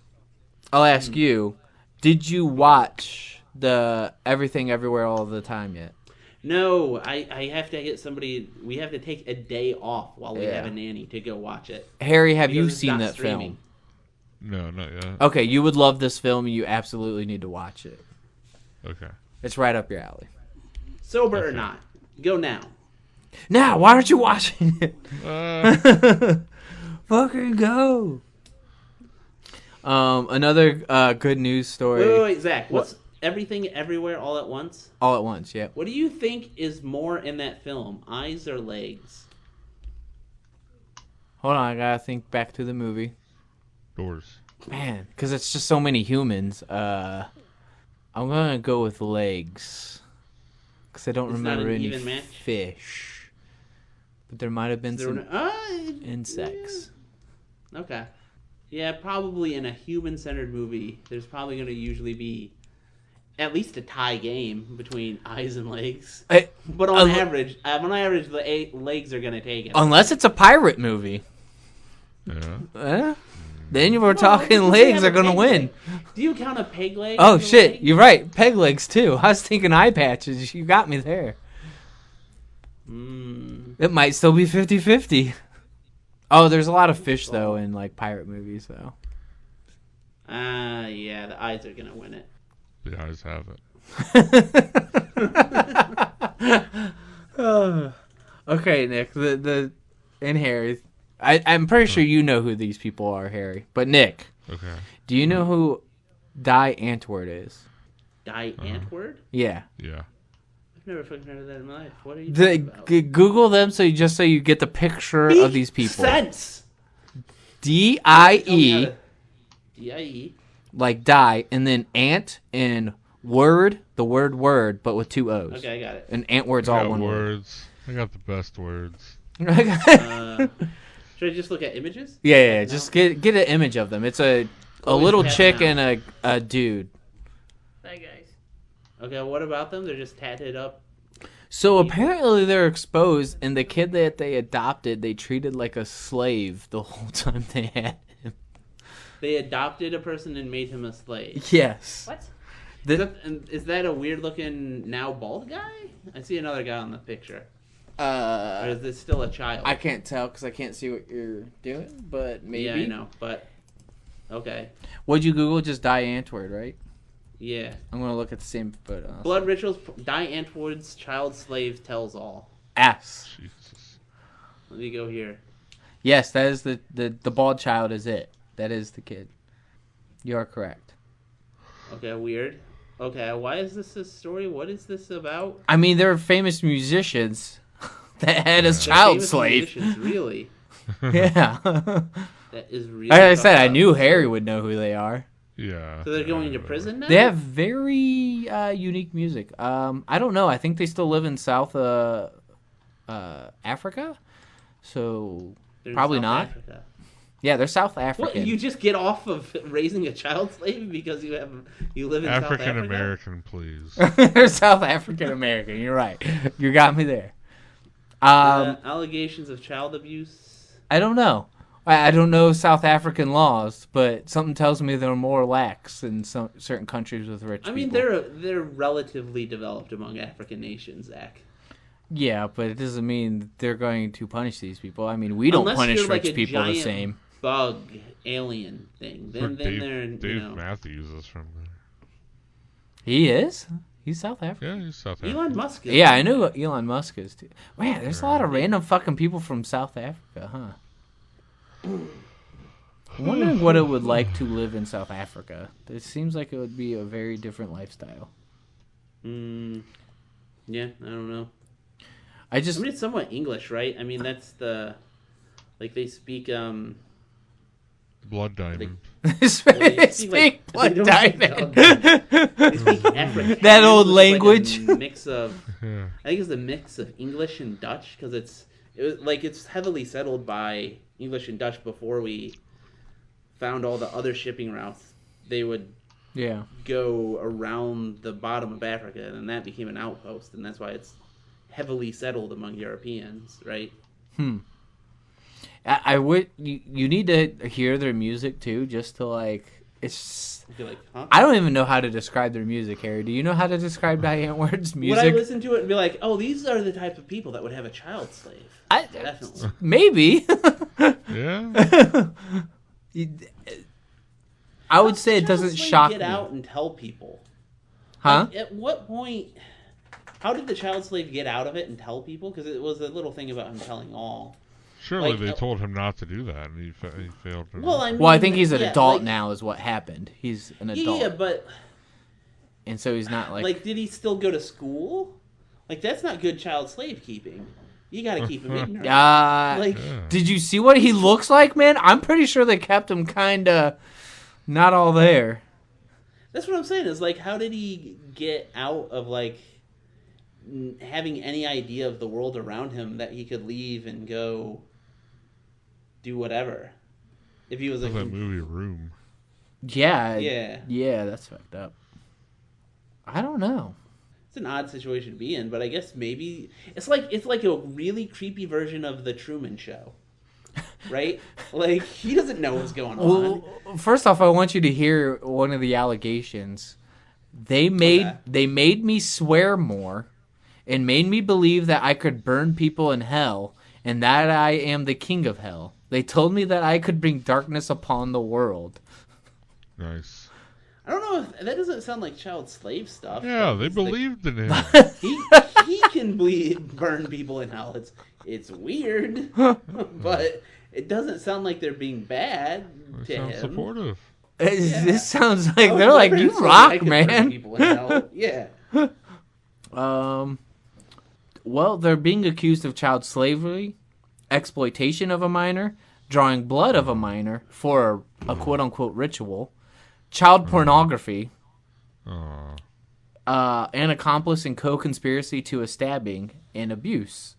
I'll ask you: did you watch the Everything Everywhere All the Time yet? No, I have to get somebody. We have to take a day off while we Yeah. have a nanny to go watch it. Harry, have you Because it's seen not that streaming. film? No, not yet. Okay, you would love this film. You absolutely need to watch it. Okay. It's right up your alley. Sober or Okay. not, go now. Now, why aren't you watching it? Fucking go. Another good news story. Wait, Zach. What's Everything Everywhere All at Once? All at once, yeah. What do you think is more in that film, eyes or legs? Hold on, I gotta think back to the movie. Doors. Man, because it's just so many humans. I'm gonna go with legs. Because I don't It's not remember an any even match? fish. But there might have been some insects. Yeah. Okay. Yeah, probably in a human-centered movie, there's probably going to usually be at least a tie game between eyes and legs. But on average, the legs are going to take it. Unless it's a pirate movie. Yeah. Then you were talking legs are going to win. Do you count a peg leg? Oh, as a shit. leg? You're right. Peg legs, too. I was thinking eye patches. You got me there. It might still be 50-50. Oh, there's a lot of fish, though, in, like, pirate movies, though. Yeah, the eyes are gonna win it. The eyes have it. Okay, Nick. And Harry. I'm pretty sure you know who these people are, Harry. But Nick, Okay. do you know who Die Antwoord is? Die Antwoord? Yeah. Yeah. I've never fucking heard of that in my life. What are you talking about? Google them so you get the picture of these people. Sense. DIE, DIE. like die, and then ant and word, the word, but with 2 O's. Okay, I got it. And Antwoord's I all got one word. words. I got the best words. Should I just look at images? Yeah. Just get an image of them. It's a Always little have chick them. and a dude. Bye, guys. Okay, what about them? They're just tatted up. So apparently they're exposed, and the kid that they adopted, they treated like a slave the whole time they had him. They adopted a person and made him a slave. Yes. What? Is that a weird looking now bald guy? I see another guy on the picture. Or is this still a child? I can't tell because I can't see what you're doing, but maybe. Yeah, I know, but okay. What'd you Google? Just Die Antwoord, right? Yeah. I'm gonna look at the same photo. Blood rituals. Die Antwoord's child slave tells all. Ass. Jesus. Let me go here. Yes, that is the bald child is it. That is the kid. You are correct. Okay, weird. Okay, why is this a story? What is this about? I mean, there are famous musicians that had a child Famous slave. musicians, really? Yeah. That is really. Like I said, fucked I up. knew Harry would know who they are. Yeah. So they're going into whatever. prison now? They have very unique music. I don't know. I think they still live in South Africa. So They're in probably South not. Africa. Yeah, they're South What? African. You just get off of raising a child slave because you live in South Africa? African American, please. They're South African American. You're right. You got me there. Allegations of child abuse. I don't know. I don't know South African laws, but something tells me they're more lax in some certain countries with rich I mean, people. they're relatively developed among African nations, Zach. Yeah, but it doesn't mean they're going to punish these people. I mean, we don't Unless punish you're like rich a people the giant same. Bug alien thing. Then they're Dave Matthews is from there. He is? He's South African. Yeah, he's South African. Elon Musk. Is Yeah, I knew what Elon Musk is too. Man, there's a lot of random fucking people from South Africa, huh? I'm wondering what it would like to live in South Africa. It seems like it would be a very different lifestyle. Yeah, I don't know. I I just mean, it's somewhat English, right? I mean, that's the like they speak. Blood diamond. speak blood they don't diamond. They speak Afrikaans, That old which is language. Like a mix of. Yeah. I think it's a mix of English and Dutch because it's heavily settled by English and Dutch before we found all the other shipping routes. They would Yeah. go around the bottom of Africa, and that became an outpost, and that's why it's heavily settled among Europeans, right? I would. You need to hear their music too, just to like. It's. I feel like, huh? I don't even know how to describe their music, Harry. Do you know how to describe Diane Ward's Would music? I listen to it and be like, oh, these are the type of people that would have a child slave? Definitely. Maybe. Yeah. I would say it Child doesn't slave shock get me. out and tell people. Huh? Like, at what point? How did the child slave get out of it and tell people? Because it was a little thing about him telling all. Surely Like, they told him not to do that, and he failed. To Well, I mean, Well, I think he's an yeah, adult like- now, is what happened. He's an adult, Yeah, but and so he's not like. like, did he still go to school? Like, that's not good child slave keeping. You got to keep him ignorant. Like, Yeah. Did you see what he looks like, man? I'm pretty sure they kept him kind of not all there. that's what I'm saying. Is like, how did he get out of like having any idea of the world around him that he could leave and go do whatever? If he was That like, movie Room. Yeah. Yeah. Yeah, that's fucked up. I don't know. it's an odd situation to be in, but I guess maybe it's like a really creepy version of the Truman Show, right? Like, he doesn't know what's going on. Well, first off, I want you to hear one of the allegations. They made me swear more and made me believe that I could burn people in hell and that I am the king of hell. They told me that I could bring darkness upon the world. Nice. I don't know if that doesn't sound like child slave stuff. Yeah, but they he's like- believed in him. he can burn people in hell. It's weird, but it doesn't sound like they're being bad They to sound him. supportive. This sounds like Oh, they're my like, you parents told me I rock, could burn man. people in hell. Yeah. Well, they're being accused of child slavery, exploitation of a minor, drawing blood of a minor for a quote-unquote ritual, child pornography, Aw. an accomplice in co-conspiracy to a stabbing, and abuse.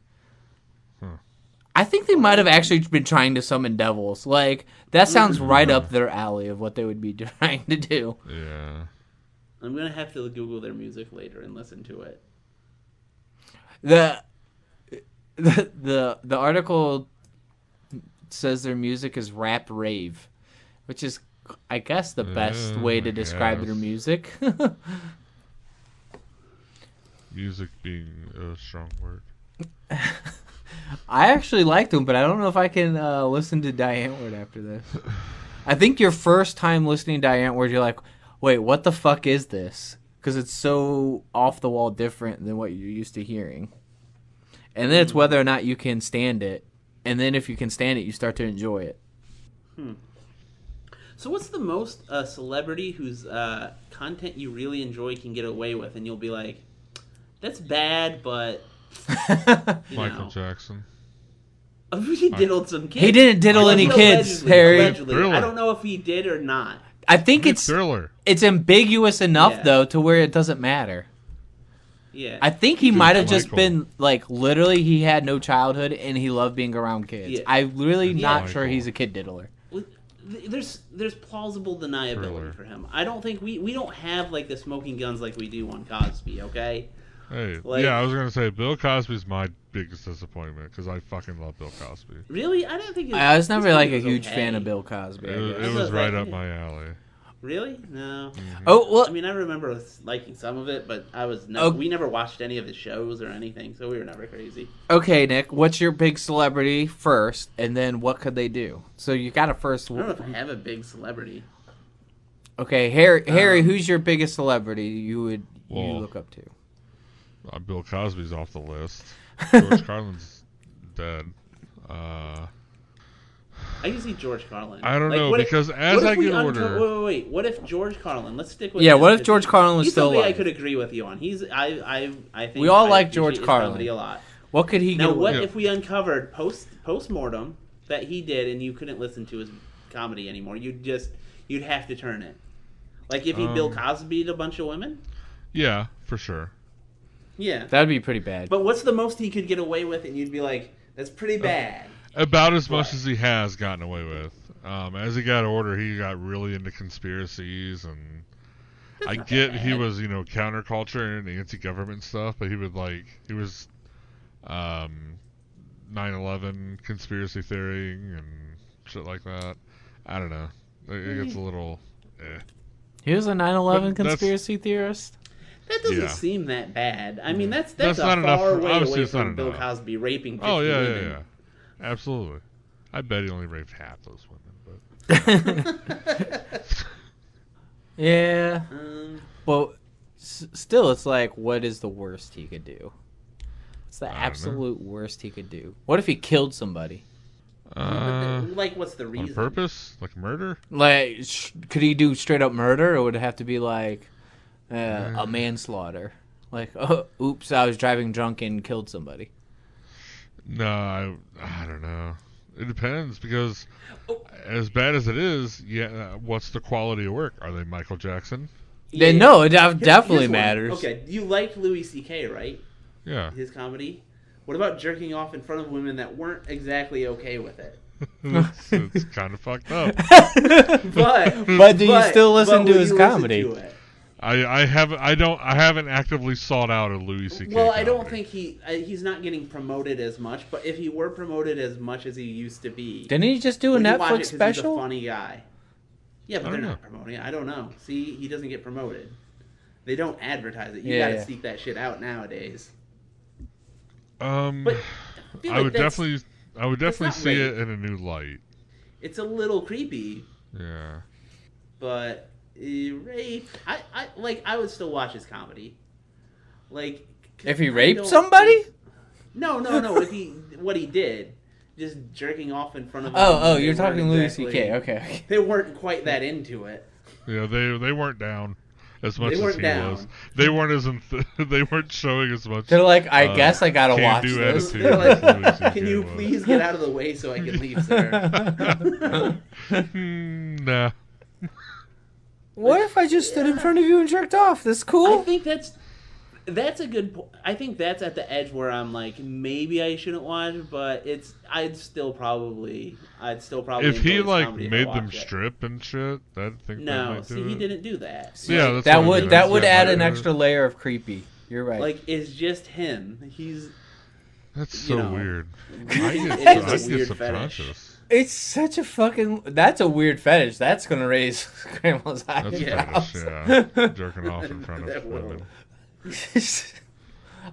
I think they might have actually been trying to summon devils. Like, that sounds right up their alley of what they would be trying to do. Yeah. I'm gonna have to Google their music later and listen to it. The article says their music is rap rave, which is, I guess, the best way to I describe guess. their music. Music being a strong word. I actually liked them, but I don't know if I can listen to Diane Ward after this. I think your first time listening to Diane Ward, you're like, wait, what the fuck is this? Because it's so off the wall different than what you're used to hearing. And then it's whether or not you can stand it. And then if you can stand it, you start to enjoy it. So what's the most a celebrity whose content you really enjoy can get away with, and you'll be like, that's bad, but you Michael know. Jackson. He diddled some kids. He didn't diddle Well, any kids, allegedly, Harry. allegedly. Thriller. I don't know if he did or not. I think It's Thriller. it's ambiguous enough, Yeah. though, to where it doesn't matter. Yeah. I think he Dude, might have just Michael. been, like, literally he had no childhood and he loved being around kids. Yeah. I'm really It's not Michael. sure he's a kid diddler. There's plausible deniability Thriller. for him. I don't think we don't have like the smoking guns like we do on Cosby. Okay. Hey, Like- yeah, I was gonna say Bill Cosby's my biggest disappointment because I fucking love Bill Cosby. Really? I didn't think. I was never his like a was huge okay. fan of Bill Cosby. I It was, guess. it was was right like- up my alley. Really? No. Oh well, I mean, I remember liking some of it, but I was Oh. we never watched any of his shows or anything, so we were never crazy. okay, Nick. What's your big celebrity first, and then what could they do? So you got to first. I don't know if I have a big celebrity. Okay, Harry, who's your biggest celebrity you Well- look up to? Bill Cosby's off the list. George Carlin's dead. I can see George Carlin. I don't Like, know, what if- because as what if I we get older- wait. What if George Carlin? Let's stick with Yeah, him, what if 'cause George Carlin was he's still somebody I alive? could agree with you on. I think We all I like appreciate George his Carlin. comedy a lot. What could he Now, get what away? Yeah. if we uncovered post mortem that he did, and you couldn't listen to his comedy anymore? You'd have to turn it. Like if he Bill Cosby'd a bunch of women. Yeah, for sure. Yeah. That would be pretty bad. But what's the most he could get away with, and you'd be like, that's pretty bad. About as much What? as he has gotten away with. As he got older, he got really into conspiracies, and I not get that he bad. was, counterculture and anti-government stuff, but he was 9/11 conspiracy theorying and shit like that. I don't know. It gets a little. He was a 9/11 But that's- conspiracy theorist. That doesn't Yeah. seem that bad. I mean, that's That's a not enough far for- way obviously away it's not from Bill enough. Cosby raping 50 Oh yeah, women. yeah. Absolutely. I bet he only raped half those women, but Yeah. Um, Well, still, it's like, what is the worst he could do? It's the I don't know. absolute worst he could do. What if he killed somebody? like, what's the on reason? purpose, like murder. Like, could he do straight up murder, or would it have to be like a manslaughter? Like, oh, oops, I was driving drunk and killed somebody. No, I don't know. It depends because as bad as it is, what's the quality of work? Are they Michael Jackson? Then no, it Here's definitely one. matters. Okay, you liked Louis C.K., right? Yeah. His comedy. What about jerking off in front of women that weren't exactly okay with it? it's kind of fucked up. But do you still listen to will his you comedy? to it? I haven't actively sought out a Louis C.K. Well, I don't comedy. think he's not getting promoted as much. But if he were promoted as much as he used to be, Didn't he just do a would you watch it Netflix 'cause He's special? a funny guy. Yeah, but I they're don't not promoting it. I don't know. See, he doesn't get promoted. They don't advertise it. You Yeah, gotta yeah. seek that shit out nowadays. But feel I like would that's- definitely not see rape. it in a new light. It's a little creepy. Yeah. but rape. I would still watch his comedy. Like, If he raped somebody? No. What he did, just jerking off in front of. Oh, them, you're they weren't talking Louis exactly- C.K. Okay. They weren't quite that into it. Yeah, they weren't down as much They as weren't he down. was. They weren't as they weren't showing as much. They're like, I guess I gotta watch can-do this. attitude They're as like, Louis C.K. can you was. please get out of the way so I can leave, sir? Nah. What if I just stood in front of you and jerked off? That's cool. I think that's a good point. I think that's at the edge where I'm like, maybe I shouldn't watch, but I'd still probably If he enjoy his like comedy if I made them watched it. strip and shit, I think that No, might do see, he it. didn't do that. Yeah, that's that what I would mean. that would Yeah, add might an do it. extra layer of creepy. You're right. Like, it's just him. He's That's so you know, weird. it I is get, a I get weird subconscious. It's such a fucking. That's a weird fetish. That's gonna raise grandma's That's eyebrows. fetish, yeah. Jerking off in front of That will. women.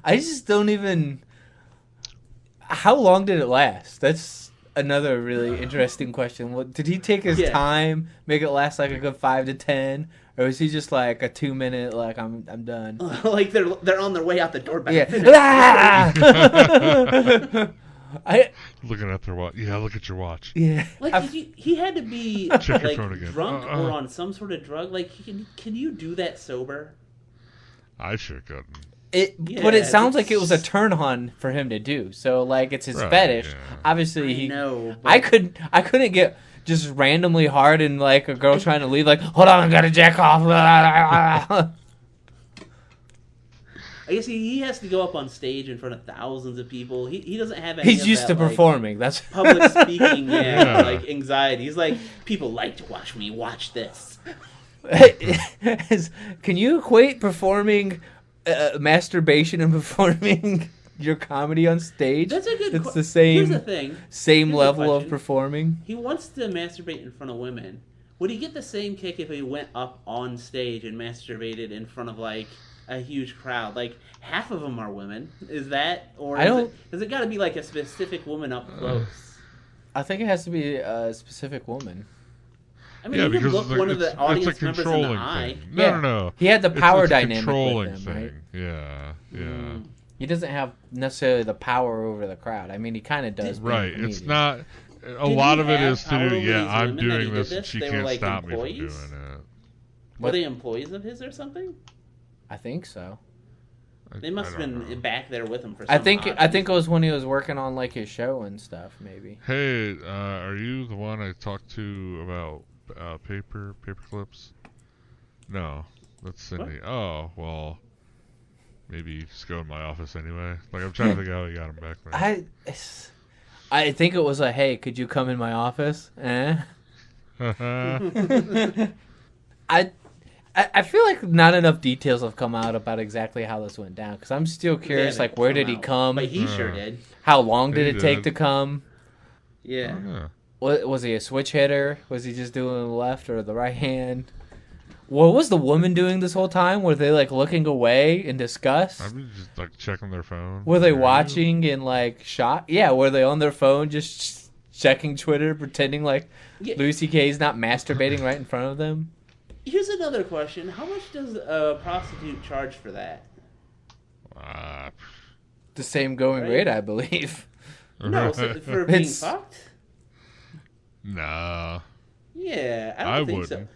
I just don't even. How long did it last? That's another really interesting question. What, did he take his Yeah. time, make it last like a good 5 to 10, or was he just like a 2 minute like I'm done? like they're on their way out the door back. Yeah. I Looking at their watch. Yeah, look at your watch. yeah. Like he had to be Check your like phone again. drunk or on some sort of drug. Like, can you do that sober? I sure couldn't. But it Yeah, sounds like it was a it's- turn on for him to do. So like it's his Right, fetish. yeah. Obviously I he. know. I couldn't get just randomly hard and like a girl trying to leave. Like, hold on, I gotta jack off. I guess he has to go up on stage in front of thousands of people. He doesn't have any. He's of used that, to like, performing. That's public speaking, Yeah. like anxiety. He's like, people like to watch me. Watch this. Can you equate performing masturbation and performing your comedy on stage? That's a good. It's the Here's the same thing. same Here's the level of question. performing. He wants to masturbate in front of women. Would he get the same kick if he went up on stage and masturbated in front of like a huge crowd? Like, half of them are women. Is that, or I don't- does it got to be like a specific woman up close? I think it has to be a specific woman. I mean, Yeah, you can because look one of it's the audience a members in the controlling eye. thing. Yeah. No. He had the It's- power it's a dynamic controlling with him, thing. right? Yeah. Mm. He doesn't have necessarily the power over the crowd. I mean, he kind of does. being a Right. It's comedian. not. A Did lot he of it have is to power do. over Yeah, these I'm women that he doing did this, and this? she They were, can't like, stop me from employees? doing it. Were they employees of his or something? I think so. They must have I don't been know. back there with him for. I some think odd it was when he was working on like his show and stuff. Maybe. Hey, are you the one I talked to about paper clips? No, that's Cindy. Oh, well, maybe just go in my office anyway. Like, I'm trying to figure out how you got him back there. I think it was a hey, could you come in my office? I feel like not enough details have come out about exactly how this went down because I'm still They curious. haven't Like, where did he out, come? But he sure did. How long did He it take did. to come? Yeah. Yeah. Was he a switch hitter? Was he just doing the left or the right hand? What was the woman doing this whole time? Were they like looking away in disgust? I'm just like checking their phone. Were they Are you? watching in like shock? Yeah, were they on their phone just checking Twitter, pretending like Yeah. Louis C.K.'s not masturbating right in front of them? Here's another question: how much does a prostitute charge for that? The same going Right. rate, I believe. No, so for being It's- fucked. Nah, Yeah, I don't I think wouldn't. so.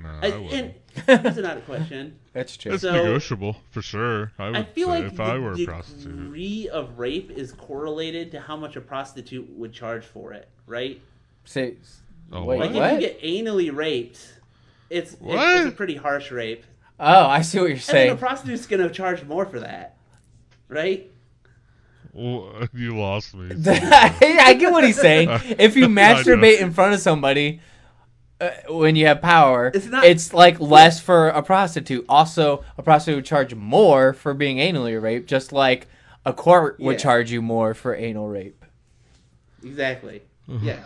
No, I, I wouldn't. and here's another question. That's true. It's So- negotiable for sure. I would I feel say like if the I were a prostitute. degree of rape is correlated to how much a prostitute would charge for it, right? Say, Oh, wait, Like, what? if you get anally raped, it's a What? pretty harsh rape. Oh, I see what you're And then saying. a prostitute's gonna charge more for that, right? Well, you lost me. I get what he's saying. If you I know. masturbate in front of somebody when you have power, It's not- it's like less for a prostitute. Also, a prostitute would charge more for being anally raped, just like a court would Yeah. charge you more for anal rape. Exactly. Yeah.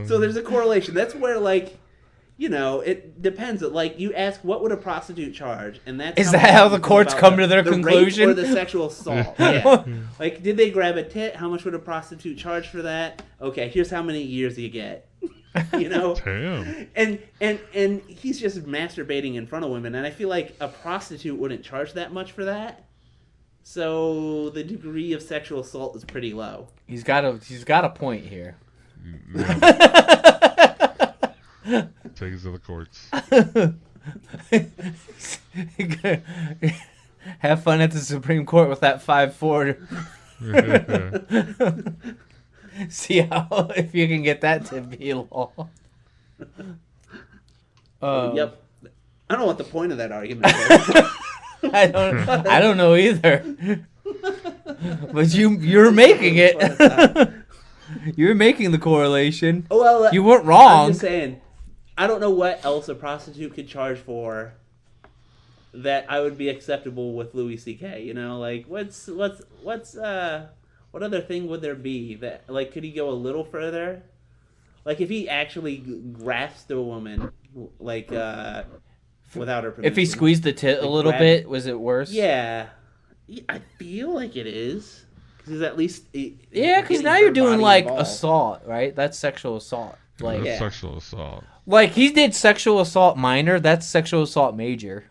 So there's a correlation. That's where, like, you know, it depends. Like, you ask, what would a prostitute charge? And that's Is that how the you think courts about come to their the rape conclusion? or the sexual assault. Yeah. Like, did they grab a tit? How much would a prostitute charge for that? Okay, here's how many years you get. You know, Damn. and he's just masturbating in front of women, and I feel like a prostitute wouldn't charge that much for that. So the degree of sexual assault is pretty low. He's got a point here. Take it to the courts. Have fun at the Supreme Court with that 5-4. See how if you can get that to be law. Yep. I don't know what the point of that argument is. I don't know either. But you're making it. You're making the correlation. Well, You weren't wrong. I'm just saying, I don't know what else a prostitute could charge for that I would be acceptable with Louis C.K. You know, like what other thing would there be that, like, could he go a little further? Like, if he actually grasped a woman, like, without her permission. If he squeezed the tit a little bit, was it worse? Yeah, I feel like it is. Because at least... Yeah, because now you're doing, like, assault, right? That's sexual assault. Like, That's sexual assault. Like, he did sexual assault minor, that's sexual assault major.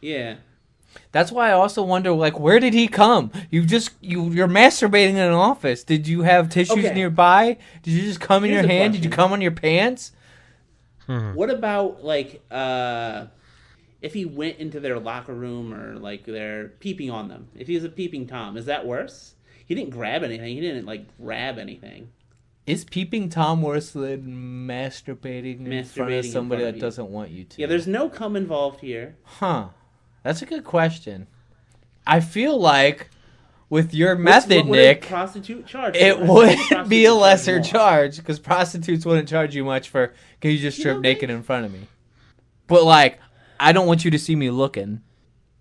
Yeah. That's why I also wonder, like, where did he come? You're masturbating in an office. Did you have tissues nearby? Did you just come in your hand? Did you come on your pants? What about, like, if he went into their locker room or, like, they're peeping on them? If he was a peeping Tom, is that worse? He didn't grab anything. He didn't, like, grab anything. Is peeping Tom worse than masturbating in front of somebody that doesn't want you to? Yeah, there's no cum involved here. Huh. That's a good question. I feel like with your method, what Nick, would a prostitute charge it for? would be a lesser charge because prostitutes wouldn't charge you much for, can you just strip naked in front of me? But, like, I don't want you to see me looking.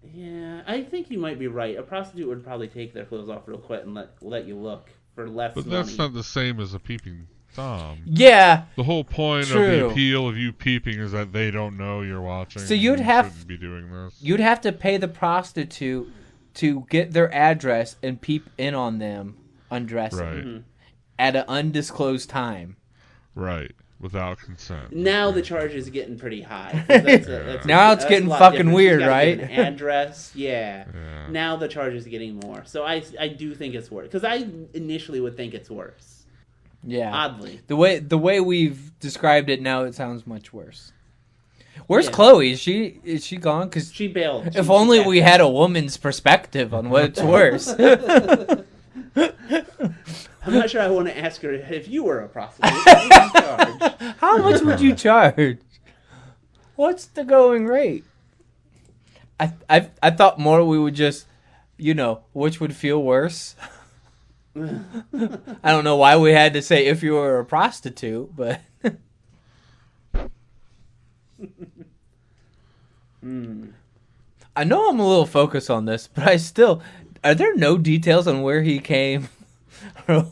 Yeah, I think you might be right. A prostitute would probably take their clothes off real quick and let you look for less money. But that's not the same as a peeping Tom. Yeah. The whole point of the appeal of you peeping is that they don't know you're watching. So shouldn't be doing this. You'd have to pay the prostitute to get their address and peep in on them undressing at an undisclosed time. Right. Without consent. Now the charge is getting pretty high. Now it's getting fucking weird, right? An address, yeah. Now the charge is getting more. So I do think it's worse. Because I initially would think it's worse. Yeah. Oddly. The way we've described it now, it sounds much worse. Where's Chloe? Is she gone? Cause she bailed. If only we had a woman's perspective on what's worse. I'm not sure I want to ask her if you were a prostitute. How much would you charge? What's the going rate? I thought more we would just, which would feel worse. I don't know why we had to say if you were a prostitute, but I know I'm a little focused on this, but are there no details on where he came? Do you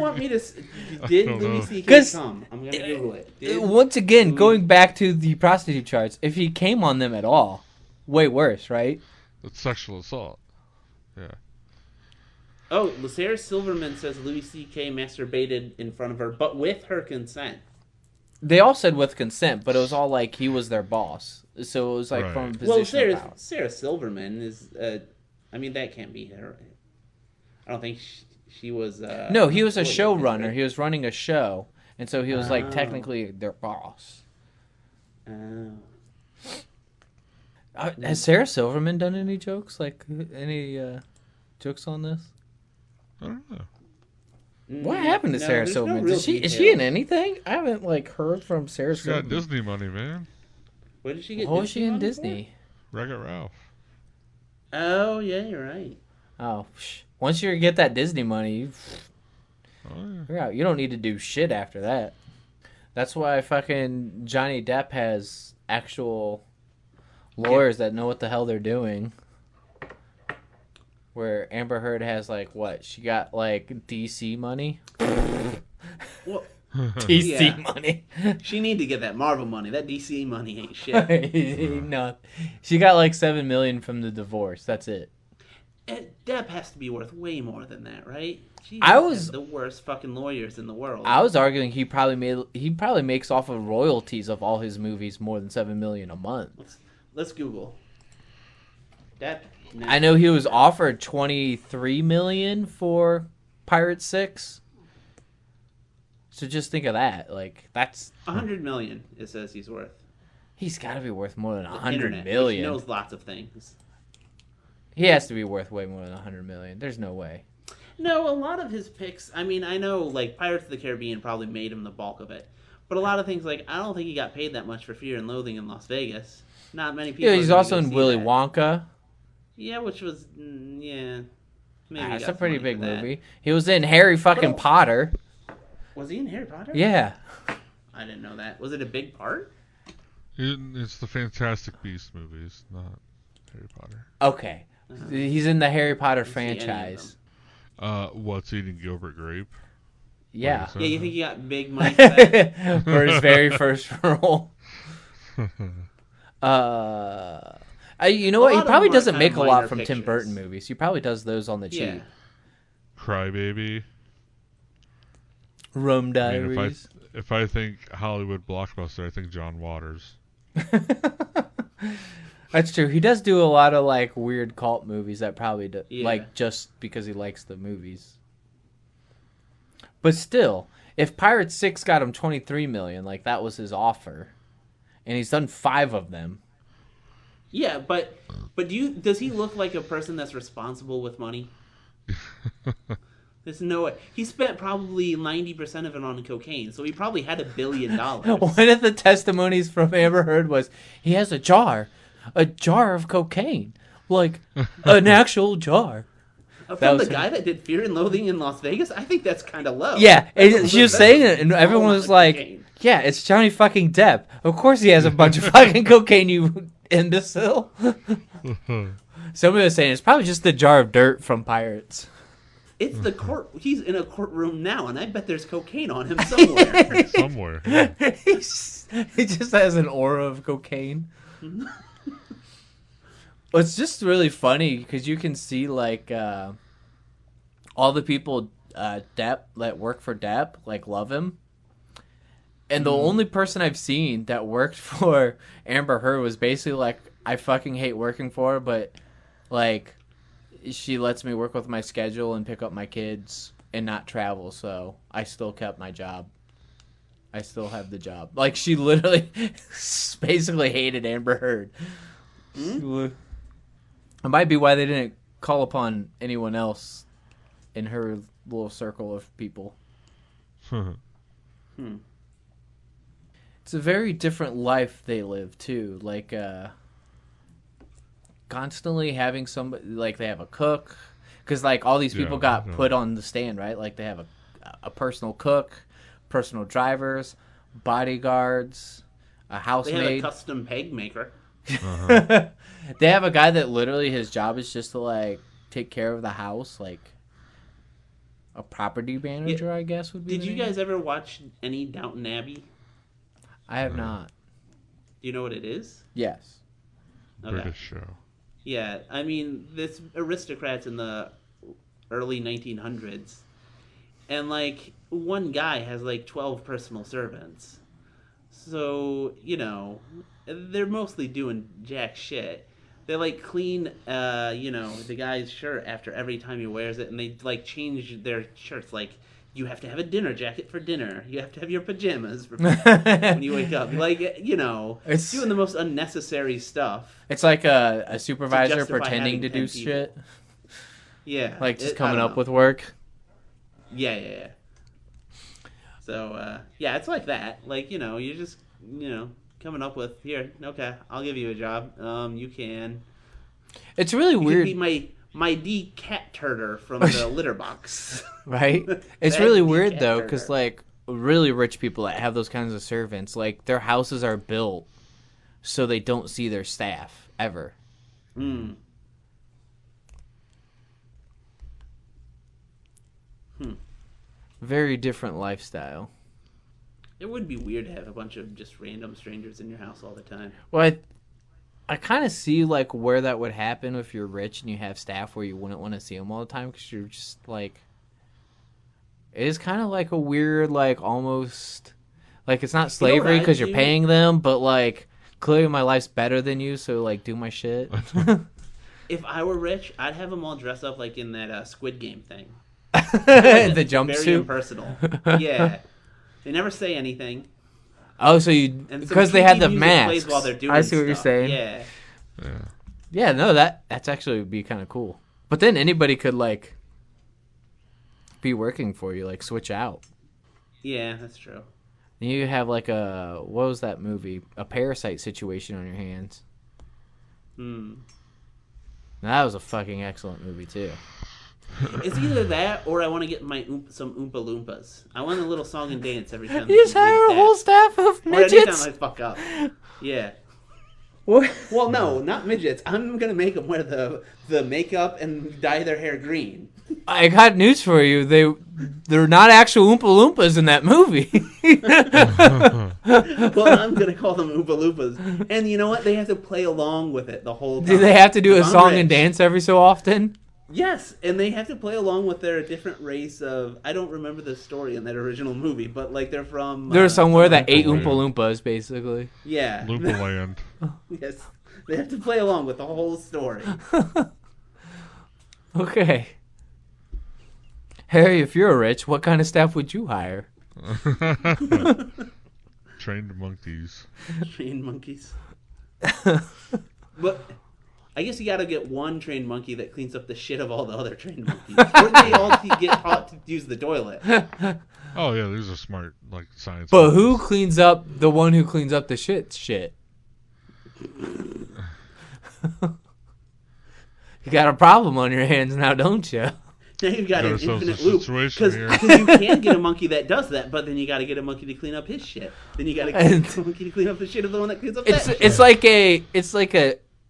want me to? Did Louis C.K. come? I'm gonna Google it. Once again, going back to the prostitute charts, if he came on them at all, way worse, right? It's sexual assault. Yeah. Oh, Sarah Silverman says Louis C.K. masturbated in front of her, but with her consent. They all said with consent, but it was all like he was their boss, so it was like from a position of power. Sarah Silverman is. I mean, that can't be her. I don't think she was... no, he was a showrunner. He was running a show, and so he was like technically their boss. Has Sarah Silverman done any jokes? Like, any jokes on this? I don't know. What happened to Sarah Silverman? Is she in anything? I haven't heard from Sarah Silverman. She got Disney money, man. What did she get? What was she in Disney? Wreck-It Ralph. Oh, yeah, you're right. Oh, once you get that Disney money, you're out. You don't need to do shit after that. That's why fucking Johnny Depp has actual lawyers that know what the hell they're doing. Where Amber Heard has what? She got DC money. Well, DC money. She need to get that Marvel money. That DC money ain't shit. No, she got $7 million from the divorce. That's it. Depp has to be worth way more than that, right? She I has was- the worst fucking lawyers in the world. I was arguing he probably makes off of royalties of all his movies more than $7 million a month. Let's Google. Depp. I know he was offered $23 million for Pirate 6. So just think of that. Like, that's... $100 million. It says he's worth. He's got to be worth more than The $100 internet, million. Which knows lots of things. He has to be worth way more than $100 million. There's no way. No, a lot of his picks. I mean, I know like Pirates of the Caribbean probably made him the bulk of it, but a lot of things like I don't think he got paid that much for Fear and Loathing in Las Vegas. Not many people. Yeah, he's are gonna also go in see Willy that. Wonka. Yeah, which was yeah. Maybe That's got a pretty some money big for that. movie. He was in Harry fucking But- Potter. Was he in Harry Potter? Yeah. I didn't know that. Was it a big part? It's the Fantastic Beasts movies, not Harry Potter. Okay. He's in the Harry Potter Didn't see any of franchise. What's Eating Gilbert Grape? Yeah. So- Yeah, you think he got big money for that? For his very first role. You know A what? He lot of probably them are doesn't kind make of a lot minor from Tim pictures. Burton movies. He probably does those on the cheap. Yeah. Crybaby. Rum I mean, Diaries. if I think Hollywood blockbuster, I think John Waters. That's true. He does do a lot of like weird cult movies that probably do, Yeah. like just because he likes the movies. But still, if Pirates 6 got him 23 million, like that was his offer, and he's done 5 of them. Yeah, but does he look like a person that's responsible with money? There's no way. He spent probably 90% of it on cocaine, so he probably had $1 billion. One of the testimonies from Amber Heard was he has a jar of cocaine, like an actual jar. From was the her. guy that did Fear and Loathing in Las Vegas, I think that's kind of low. Yeah, That's a and she little was bit saying better it, and than everyone all was that like, cocaine. "Yeah, it's Johnny fucking Depp. Of course he has a bunch of fucking cocaine, you imbecile." Somebody was saying it's probably just the jar of dirt from Pirates. It's the court. He's in a courtroom now, and I bet there's cocaine on him somewhere. Somewhere. He just has an aura of cocaine. It's just really funny because you can see like all the people Depp that work for Depp like love him, and the only person I've seen that worked for Amber Heard was basically like, I fucking hate working for her, but like she lets me work with my schedule and pick up my kids and not travel, so I still kept my job. I still have the job. Like, she literally basically hated Amber Heard. It might be why they didn't call upon anyone else in her little circle of people. It's a very different life they live, too. Like, constantly having somebody, like, they have a cook. Because, like, all these people got put on the stand, right? Like, they have a personal cook, personal drivers, bodyguards, a They housemaid. have a custom peg maker. They have a guy that literally his job is just to like take care of the house, like a property manager, I guess would be. Did the you name. guys ever watch any Downton Abbey? I have not. Do you know what it is? Yes. British show. Yeah, I mean, this aristocrats in the early 1900s, and like one guy has like 12 personal servants. So, you know, they're mostly doing jack shit. They like clean, the guy's shirt after every time he wears it, and they like change their shirts. Like, you have to have a dinner jacket for dinner. You have to have your pajamas for when you wake up. Like, It's- doing the most unnecessary stuff. It's like a supervisor justify pretending having to 10 do people. shit, Yeah, like just I coming don't up know. with work. Yeah. So, it's like that. Like, you're just, coming up with, here, okay, I'll give you a job. You can. It's really You weird, can be my D cat turder from the litter box. right? It's That really D weird cat though, turder. because like really rich people that have those kinds of servants, like their houses are built so they don't see their staff ever. Very different lifestyle. It would be weird to have a bunch of just random strangers in your house all the time. Well, I kind of see like where that would happen if you're rich and you have staff where you wouldn't want to see them all the time because you're just like, it is kind of like a weird, like almost, like it's not slavery because you're paying them, but like clearly my life's better than you, so like do my shit. If I were rich, I'd have them all dressed up like in that Squid Game thing. The jumpsuit. Very impersonal. Yeah, they never say anything. Oh, so you because they had the masks. While they're doing I see what stuff. you're saying. Yeah. Yeah, no, that's actually would be kind of cool. But then anybody could like be working for you, like switch out. Yeah, that's true. And you have like what was that movie? A Parasite situation on your hands. Now, that was a fucking excellent movie too. It's either that or I want to get some Oompa Loompas. I want a little song and dance every time. You just hire a whole staff of midgets. Or anytime I fuck up. Yeah. What? Well, no, not midgets. I'm gonna make them wear the makeup and dye their hair green. I got news for you. They're not actual Oompa Loompas in that movie. Well, I'm gonna call them Oompa Loompas, and you know what? They have to play along with it the whole time. Do they have to do a song and dance every so often? Yes, and they have to play along with their different race of... I don't remember the story in that original movie, but like they're from... They're somewhere that ate Oompa Loompas, basically. Yeah. Loompa Land. Yes. They have to play along with the whole story. Okay. Harry, if you're rich, what kind of staff would you hire? Trained monkeys. Trained monkeys. But... I guess you gotta get one trained monkey that cleans up the shit of all the other trained monkeys. Or they all get taught to use the toilet. Oh yeah, these are smart, like science. But who cleans up the one who cleans up the shit? You got a problem on your hands now, don't you? Now you've got an infinite loop. Because here. you can get a monkey that does that, but then you got to get a monkey to clean up his shit. Then you got to get a monkey to clean up the shit of the one that cleans up that shit. It's like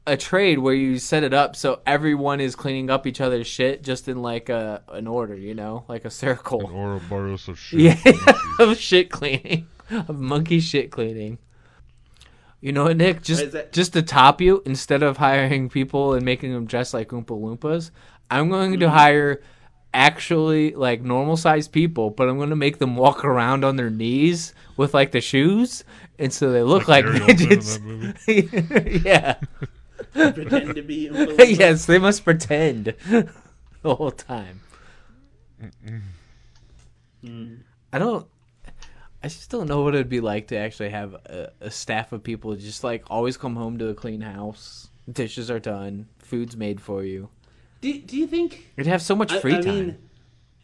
a trade where you set it up so everyone is cleaning up each other's shit just in like an order, you know, like a circle. An Ouroboros of shit. Yeah, of shit cleaning, of monkey shit cleaning. You know what, Nick? Just to top you, instead of hiring people and making them dress like Oompa Loompas, I'm going to hire actually like normal sized people, but I'm going to make them walk around on their knees with like the shoes, and so they look like midgets. Yeah. Pretend to be Oompa Loompa. Yes, they must pretend the whole time. I just don't know what it'd be like to actually have a staff of people just like always come home to a clean house, dishes are done, food's made for you. Do you think you'd have so much free time? Mean,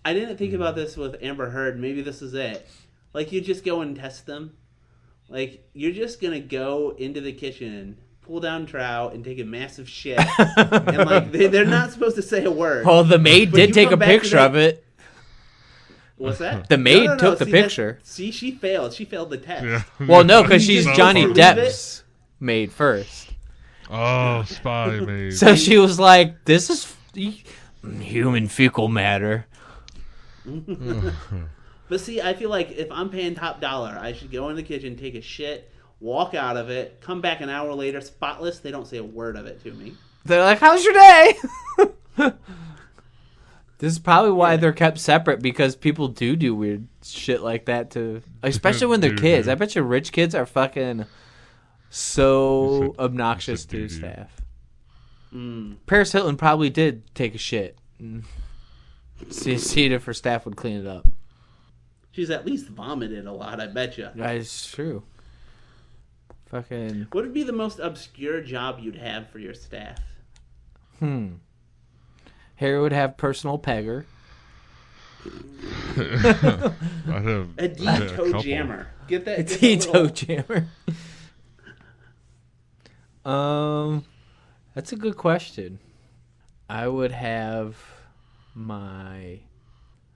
I didn't think about this with Amber Heard. Maybe this is it. Like, you just go and test them. Like, you're just gonna go into the kitchen, pull down trout, and take a massive shit. And like they're not supposed to say a word. Well, the maid did take a picture of it. What's that? The maid took the picture. She failed. She failed the test. Yeah. Well, no, because she's Johnny Depp's maid first. Oh, spy maid. So she was like, "This is human fecal matter." But see, I feel like if I'm paying top dollar, I should go in the kitchen, take a shit, walk out of it, come back an hour later, spotless. They don't say a word of it to me. They're like, "How's your day?" This is probably why they're kept separate, because people do weird shit like that too, especially when they're kids. I bet you rich kids are fucking so obnoxious to staff. Paris Hilton probably did take a shit. See if her staff would clean it up. She's at least vomited a lot, I bet you. That is true. Fucking. What would be the most obscure job you'd have for your staff? Harry would have personal pegger. I'd have a D-toe jammer. Get that? A D-toe jammer. That's a good question. I would have my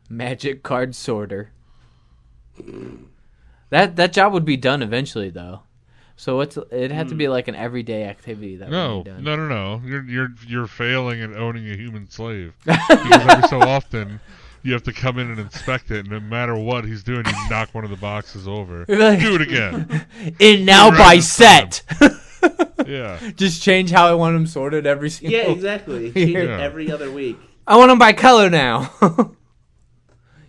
magic card sorter. That job would be done eventually, though. So it'd have to be like an everyday activity that would be done. No. You're failing at owning a human slave. Because every so often you have to come in and inspect it, and no matter what he's doing, you knock one of the boxes over. Like, do it again. In now by set. Yeah. Just change how I want them sorted every single. Yeah, exactly. Change it Yeah. every other week. I want them by color now.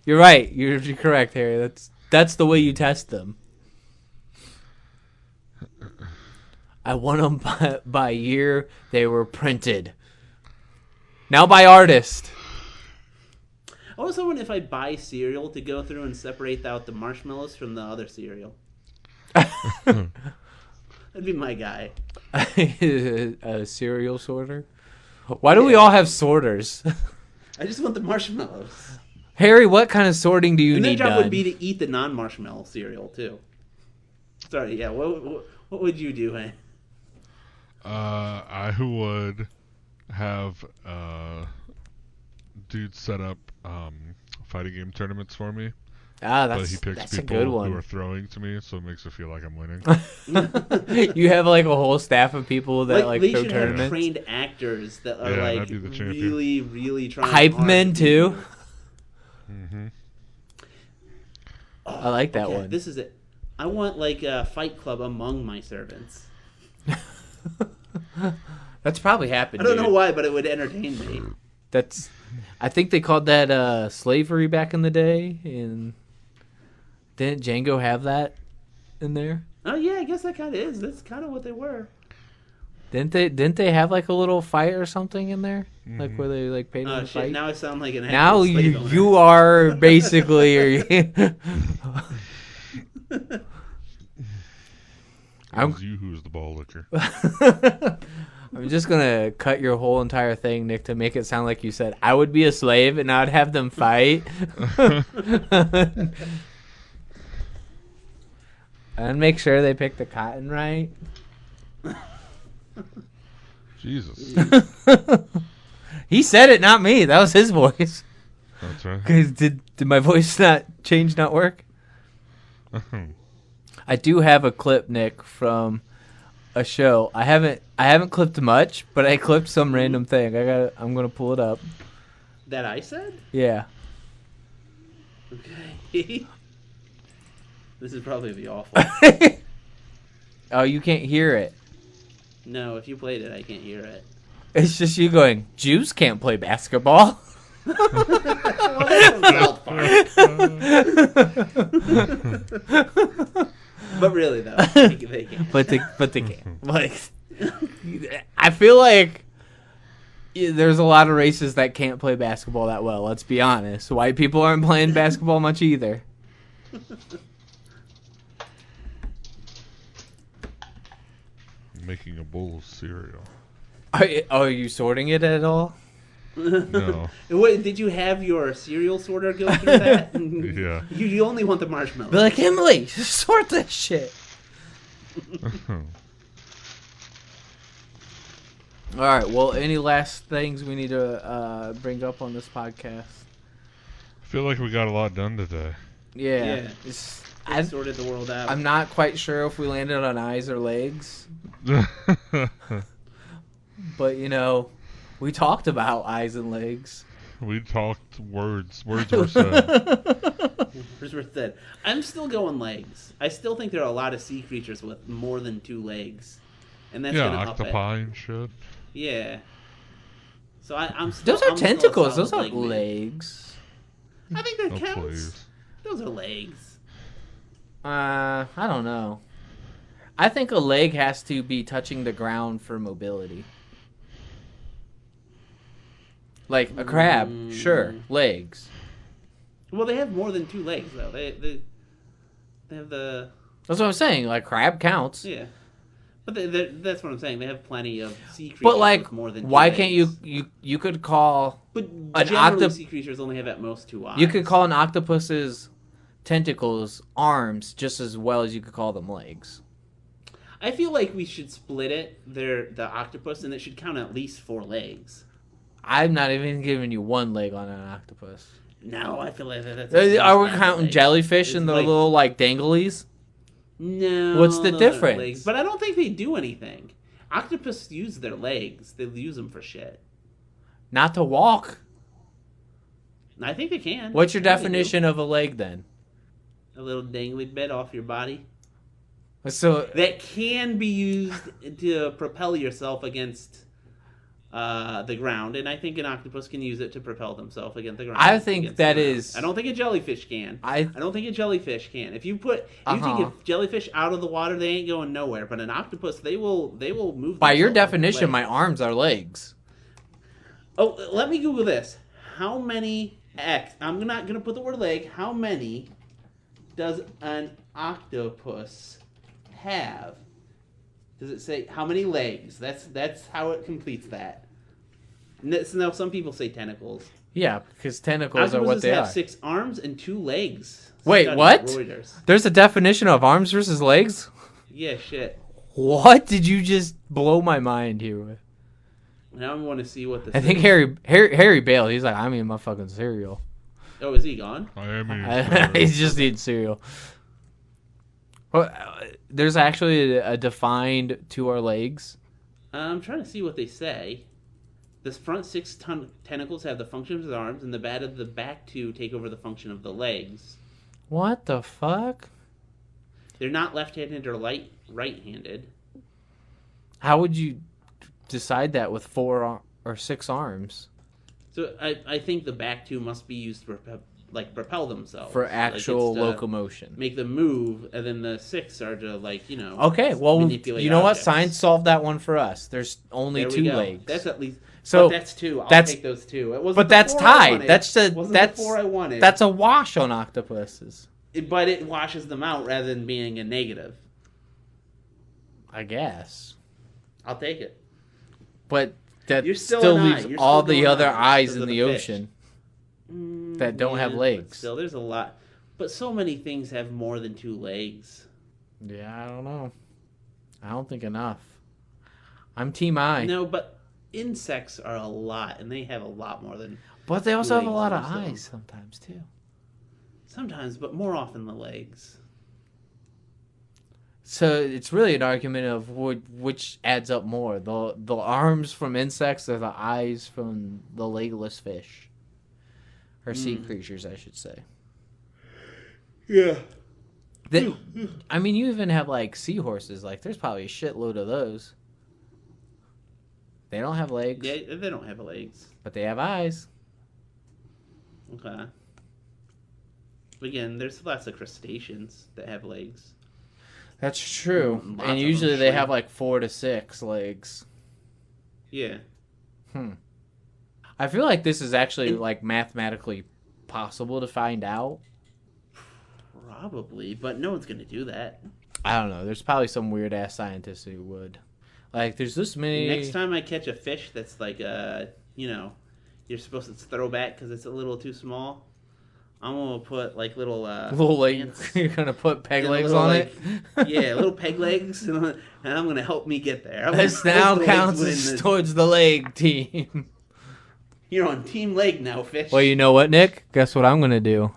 You're right. You're correct, Harry. That's the way you test them. I want them by year they were printed. Now by artist. I was wondering if I buy cereal to go through and separate out the marshmallows from the other cereal. That'd be my guy. A cereal sorter. Why do we all have sorters? I just want the marshmallows. Harry, what kind of sorting do you And their need job done? would be to eat the non-marshmallow cereal too. Sorry, yeah. What would you do, Hank? I would have dude set up fighting game tournaments for me. But he picks that's a people good who one. are throwing to me, so it makes it feel like I'm winning. You have like a whole staff of people that like they throw should have tournaments. trained actors that are Yeah, like that'd be the champion. really, really trying. Hype hard men to beat too. you. Mm-hmm. I like that one. This is it. I want like a Fight Club among my servants. That's probably happened. I don't dude. know why, but it would entertain me. I think they called that slavery back in the day. And didn't Django have that in there? Oh yeah, I guess that kind of is. That's kind of what they were. Didn't they have like a little fight or something in there? Like where they like paid them Oh to shit! fight? Now I sound like an Now actual slave owner. you are basically. It was you who's the ball licker. I'm just gonna cut your whole entire thing, Nick, to make it sound like you said I would be a slave and I'd have them fight. And make sure they pick the cotton right. Jesus. He said it, not me. That was his voice. That's right. 'Cause did my voice not work? I do have a clip, Nick, from a show. I haven't clipped much, but I clipped some random thing. I'm gonna pull it up. That I said? Yeah. Okay. This is probably be awful. Oh, you can't hear it. No, if you played it, I can't hear it. It's just you going, Jews can't play basketball. Well, that's But really, though, they can. But they can't. Like, I feel like there's a lot of races that can't play basketball that well. Let's be honest. White people aren't playing basketball much either. Making a bowl of cereal. Are you sorting it at all? No. Wait, did you have your cereal sorter go through that? Yeah. You only want the marshmallow. Be like, Emily, sort this shit. All right. Well, any last things we need to bring up on this podcast? I feel like we got a lot done today. Yeah. Yeah. I sorted the world out. I'm not quite sure if we landed on eyes or legs, but we talked about eyes and legs. We talked words. Words were said. Words were said. I'm still going legs. I still think there are a lot of sea creatures with more than 2 legs, and that's Yeah, gonna up it. octopi and shit. Yeah. So I'm still. Those are I'm still a tentacles. solid Those aren't leg man. legs. I think that Oh, counts. please. Those are legs. I don't know. I think a leg has to be touching the ground for mobility. Like a crab, sure, legs. Well, they have more than 2 legs though. They have the That's what I'm saying. Like crab counts. yeah. But that's what I'm saying. They have plenty of sea creatures But like, with more than 2 why legs. can't you could call But an generally, sea creatures only have at most 2 eyes. you could call an octopus's tentacles arms just as well as you could call them legs. I feel like we should split it. The octopus, and it should count at least 4 legs. I'm not even giving you 1 leg on an octopus. No, I feel like that's. Are we counting legs. jellyfish It's and the like- little like danglies? No. What's the those aren't difference? legs. But I don't think they do anything. Octopus use their legs. They use them for shit. Not to walk. I think they can. What's your Yeah, they do. definition of a leg then? A little dangly bit off your body. So that can be used to propel yourself against the ground, and I think an octopus can use it to propel themselves against the ground. I think that is. I don't think a jellyfish can. I don't think a jellyfish can. If you take a jellyfish out of the water, they ain't going nowhere. But an octopus, they will move. By your definition, my arms are legs. Oh, let me Google this. How many I'm not gonna put the word leg. How many does an octopus have? Does it say how many legs? That's how it completes that. Now some people say tentacles. Yeah, because tentacles are what they have are. 6 arms and 2 legs. Wait, what? Reuters. There's a definition of arms versus legs? Yeah, shit. What did you just blow my mind here with? Now I want to see what this I think Harry bailed. He's like, I'm eating my fucking cereal. Oh, is he gone? I am eating He's just eating cereal. Well, there's actually a defined 2 are legs. I'm trying to see what they say. The front 6 tentacles have the functions of the arms, and the back 2 take over the function of the legs. What the fuck? They're not left-handed or right-handed. How would you decide that with 4 or 6 arms? So I think the back 2 must be used to propel themselves for actual locomotion. Make them move, and then the 6 are to Okay, well, manipulate you know objects. what? Science solved that one for us. There's only 2 legs. That's at least. So but that's 2. I'll take those 2. It wasn't but that's the 4 tied. I That's wasn't that's the 4 I wanted. That's a wash on octopuses. But it washes them out rather than being a negative. I guess. I'll take it. But that You're still still an leaves eye. You're all still the going other eye eyes because in of the the fish. ocean that don't have But legs. still, there's a lot. But so many things have more than 2 legs. Yeah, I don't know. I don't think enough. I'm team eye. No, but insects are a lot, and they have a lot more than. But they also have a lot of legs, so. eyes sometimes too. Sometimes, but more often the legs. So it's really an argument of which adds up more, the arms from insects or the eyes from the legless fish, or sea creatures, I should say. Yeah. I mean, you even have like seahorses. Like, there's probably a shitload of those. They don't have legs. Yeah, they don't have legs. But they have eyes. Okay. Again, there's lots of crustaceans that have legs. That's true. Lots And of usually them they shrink. have like 4 to 6 legs. Yeah. I feel like this is actually like mathematically possible to find out. Probably, but no one's going to do that. I don't know. There's probably some weird ass scientist who would. Like, there's this many. Next time I catch a fish that's like, you're supposed to throw back because it's a little too small, I'm going to put like little... little legs. ants. You're gonna put peg Yeah, legs little, on like, it. Yeah, little peg legs, and I'm going to help me get there. This now counts as towards the leg team. You're on team leg now, fish. Well, you know what, Nick? Guess what I'm gonna do?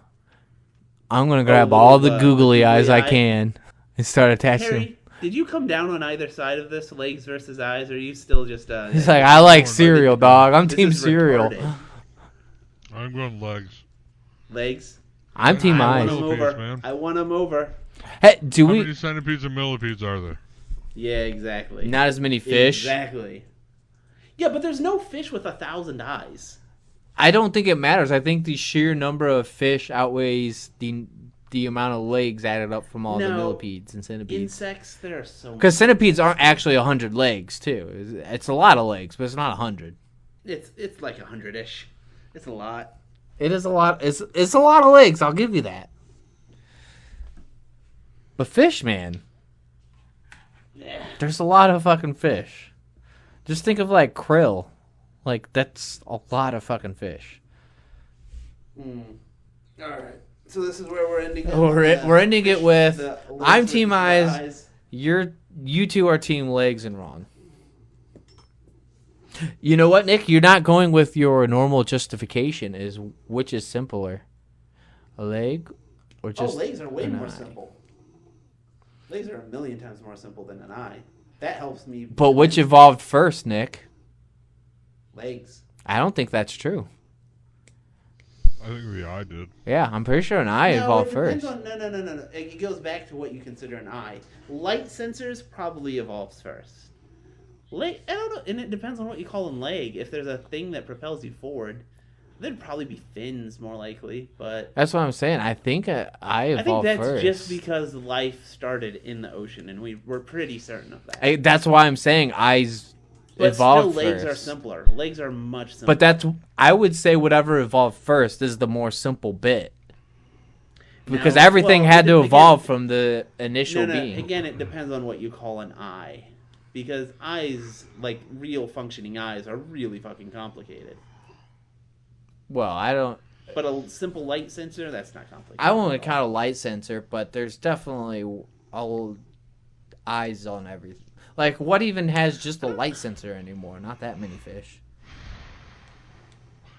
I'm gonna grab little, all the googly eyes I eye. can and start attaching them. Harry, did you come down on either side of this, legs versus eyes, or are you still just... He's like, I like cereal, dog. I'm team cereal. Retarded. I'm going legs. Legs? I'm team I eyes. want 'em Millipedes, over. man. I want them over. Hey, do How we? many centipedes and millipedes are there? Yeah, exactly. Not as many fish. Exactly. Yeah, but there's no fish with 1,000 eyes. I don't think it matters. I think the sheer number of fish outweighs the amount of legs added up from all the No. millipedes and centipedes. Insects, there are so many. Because centipedes aren't actually 100 legs, too. It's a lot of legs, but it's not 100. It's like 100-ish. It's a lot. It is a lot. It's a lot of legs. I'll give you that. But fish, man, Yeah. there's a lot of fucking fish. Just think of like krill. Like, that's a lot of fucking fish. All right. So this is where we're ending it. We're ending it with the legs I'm versus team the eyes. You two are team legs and wrong. You know what, Nick? You're not going with your normal justification. Is which is simpler, a leg or just legs are way an more eye? simple. Legs are 1,000,000 times more simple than an eye. That helps me. But which evolved first, Nick? Legs. I don't think that's true. I think the eye did. Yeah, I'm pretty sure an eye evolved it depends first. On, no. It goes back to what you consider an eye. Light sensors probably evolves first. I don't know, and it depends on what you call a leg. If there's a thing that propels you forward, there'd probably be fins more likely. But That's what I'm saying. I think an eye I think evolved that's first. just because life started in the ocean, and we're pretty certain of that. That's why I'm saying eyes But evolved still, legs first. are simpler. Legs are much simpler. But I would say whatever evolved first is the more simple bit. Because No, everything well, had to again- evolve from the initial being. Again, it depends on what you call an eye. Because eyes, like real functioning eyes, are really fucking complicated. Well, I don't. But a simple light sensor, that's not complicated. I won't count a light sensor, but there's definitely all eyes on everything. Like, what even has just a light sensor anymore? Not that many fish.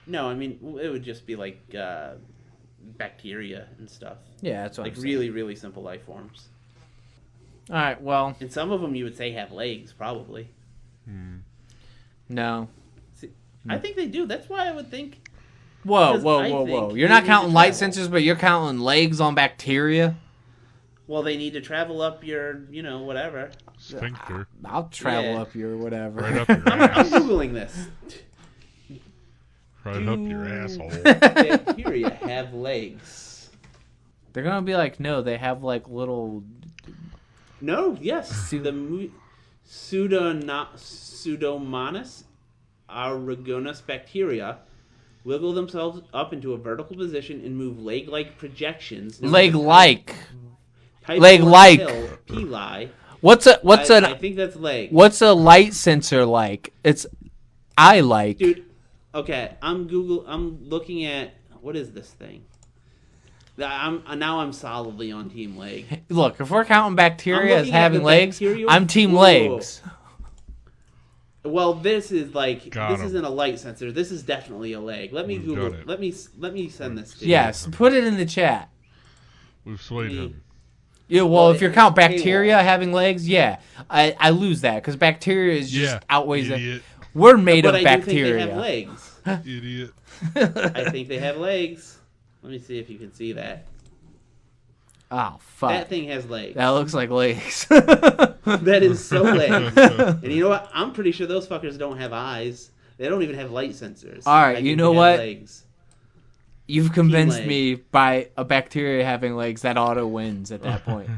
No, I mean, it would just be like bacteria and stuff. Yeah, that's what Like I'm saying. really, really simple life forms. All right, well, And some of them you would say have legs, probably. no. See, I think they do. That's why I would think. Whoa, Because whoa, I whoa, whoa. think You're they not need counting to light travel. sensors, but you're counting legs on bacteria? Well, they need to travel up your, whatever. Sphincter. I'll travel Yeah. up your whatever. Right up your I'm ass. Googling this. Right up your asshole. Bacteria have legs. They're going to be like, no, they have like little... No, yes. The Pseudomonas aerogonus bacteria wiggle themselves up into a vertical position and move leg-like projections. known as Leg-like. type leg-like. Pili. I think that's leg. What's a light sensor like? It's eye-like. Dude, okay, I'm looking at, what is this thing? Now I'm solidly on team leg. Look, if we're counting bacteria I'm as looking at having the legs, bacterial- I'm team Whoa. legs. Well, this is like Got this 'em. isn't a light sensor. This is definitely a leg. Let me We've Google. done it. Let me send this to Yes, put it in the chat. We've swayed Me. him. Yeah, well, Well, if you're it's counting paywall. bacteria having legs, yeah, I lose that because bacteria is just Yeah. outweighs it. Idiot. We're made But of I do think they have bacteria. legs. Idiot. I think they have legs. Let me see if you can see that. Oh fuck, That thing has legs. that looks like legs. That is so legs. And you know what? I'm pretty sure those fuckers don't have eyes. They don't even have light sensors. All right, I you think know they have what? Legs. You've convinced leg. me by a bacteria having legs that auto wins at that point.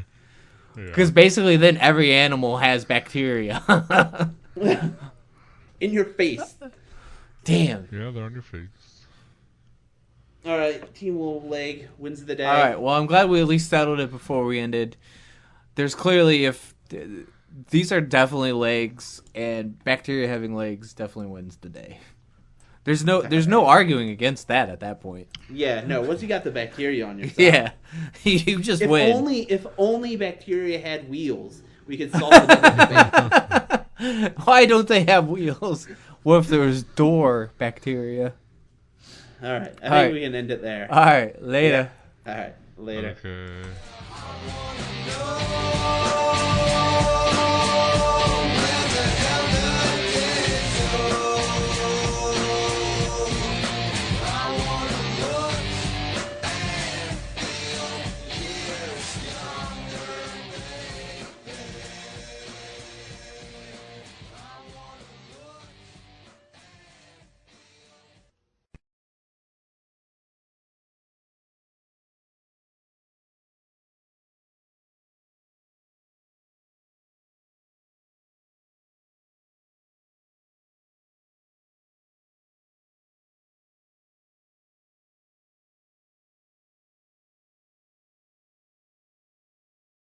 Yeah. Because basically, then every animal has bacteria. In your face. Damn. Yeah, they're on your face. All right, Team Wolf leg wins the day. All right. Well, I'm glad we at least settled it before we ended. There's clearly these are definitely legs, and bacteria having legs definitely wins the day. There's no arguing against that at that point. Yeah, no. Once you got the bacteria on your side. Yeah, you just win. If only bacteria had wheels, we could solve the debate. Why don't they have wheels? What if there was door bacteria? All right, I think right. we can end it there. All right, later. All right, later. Okay. No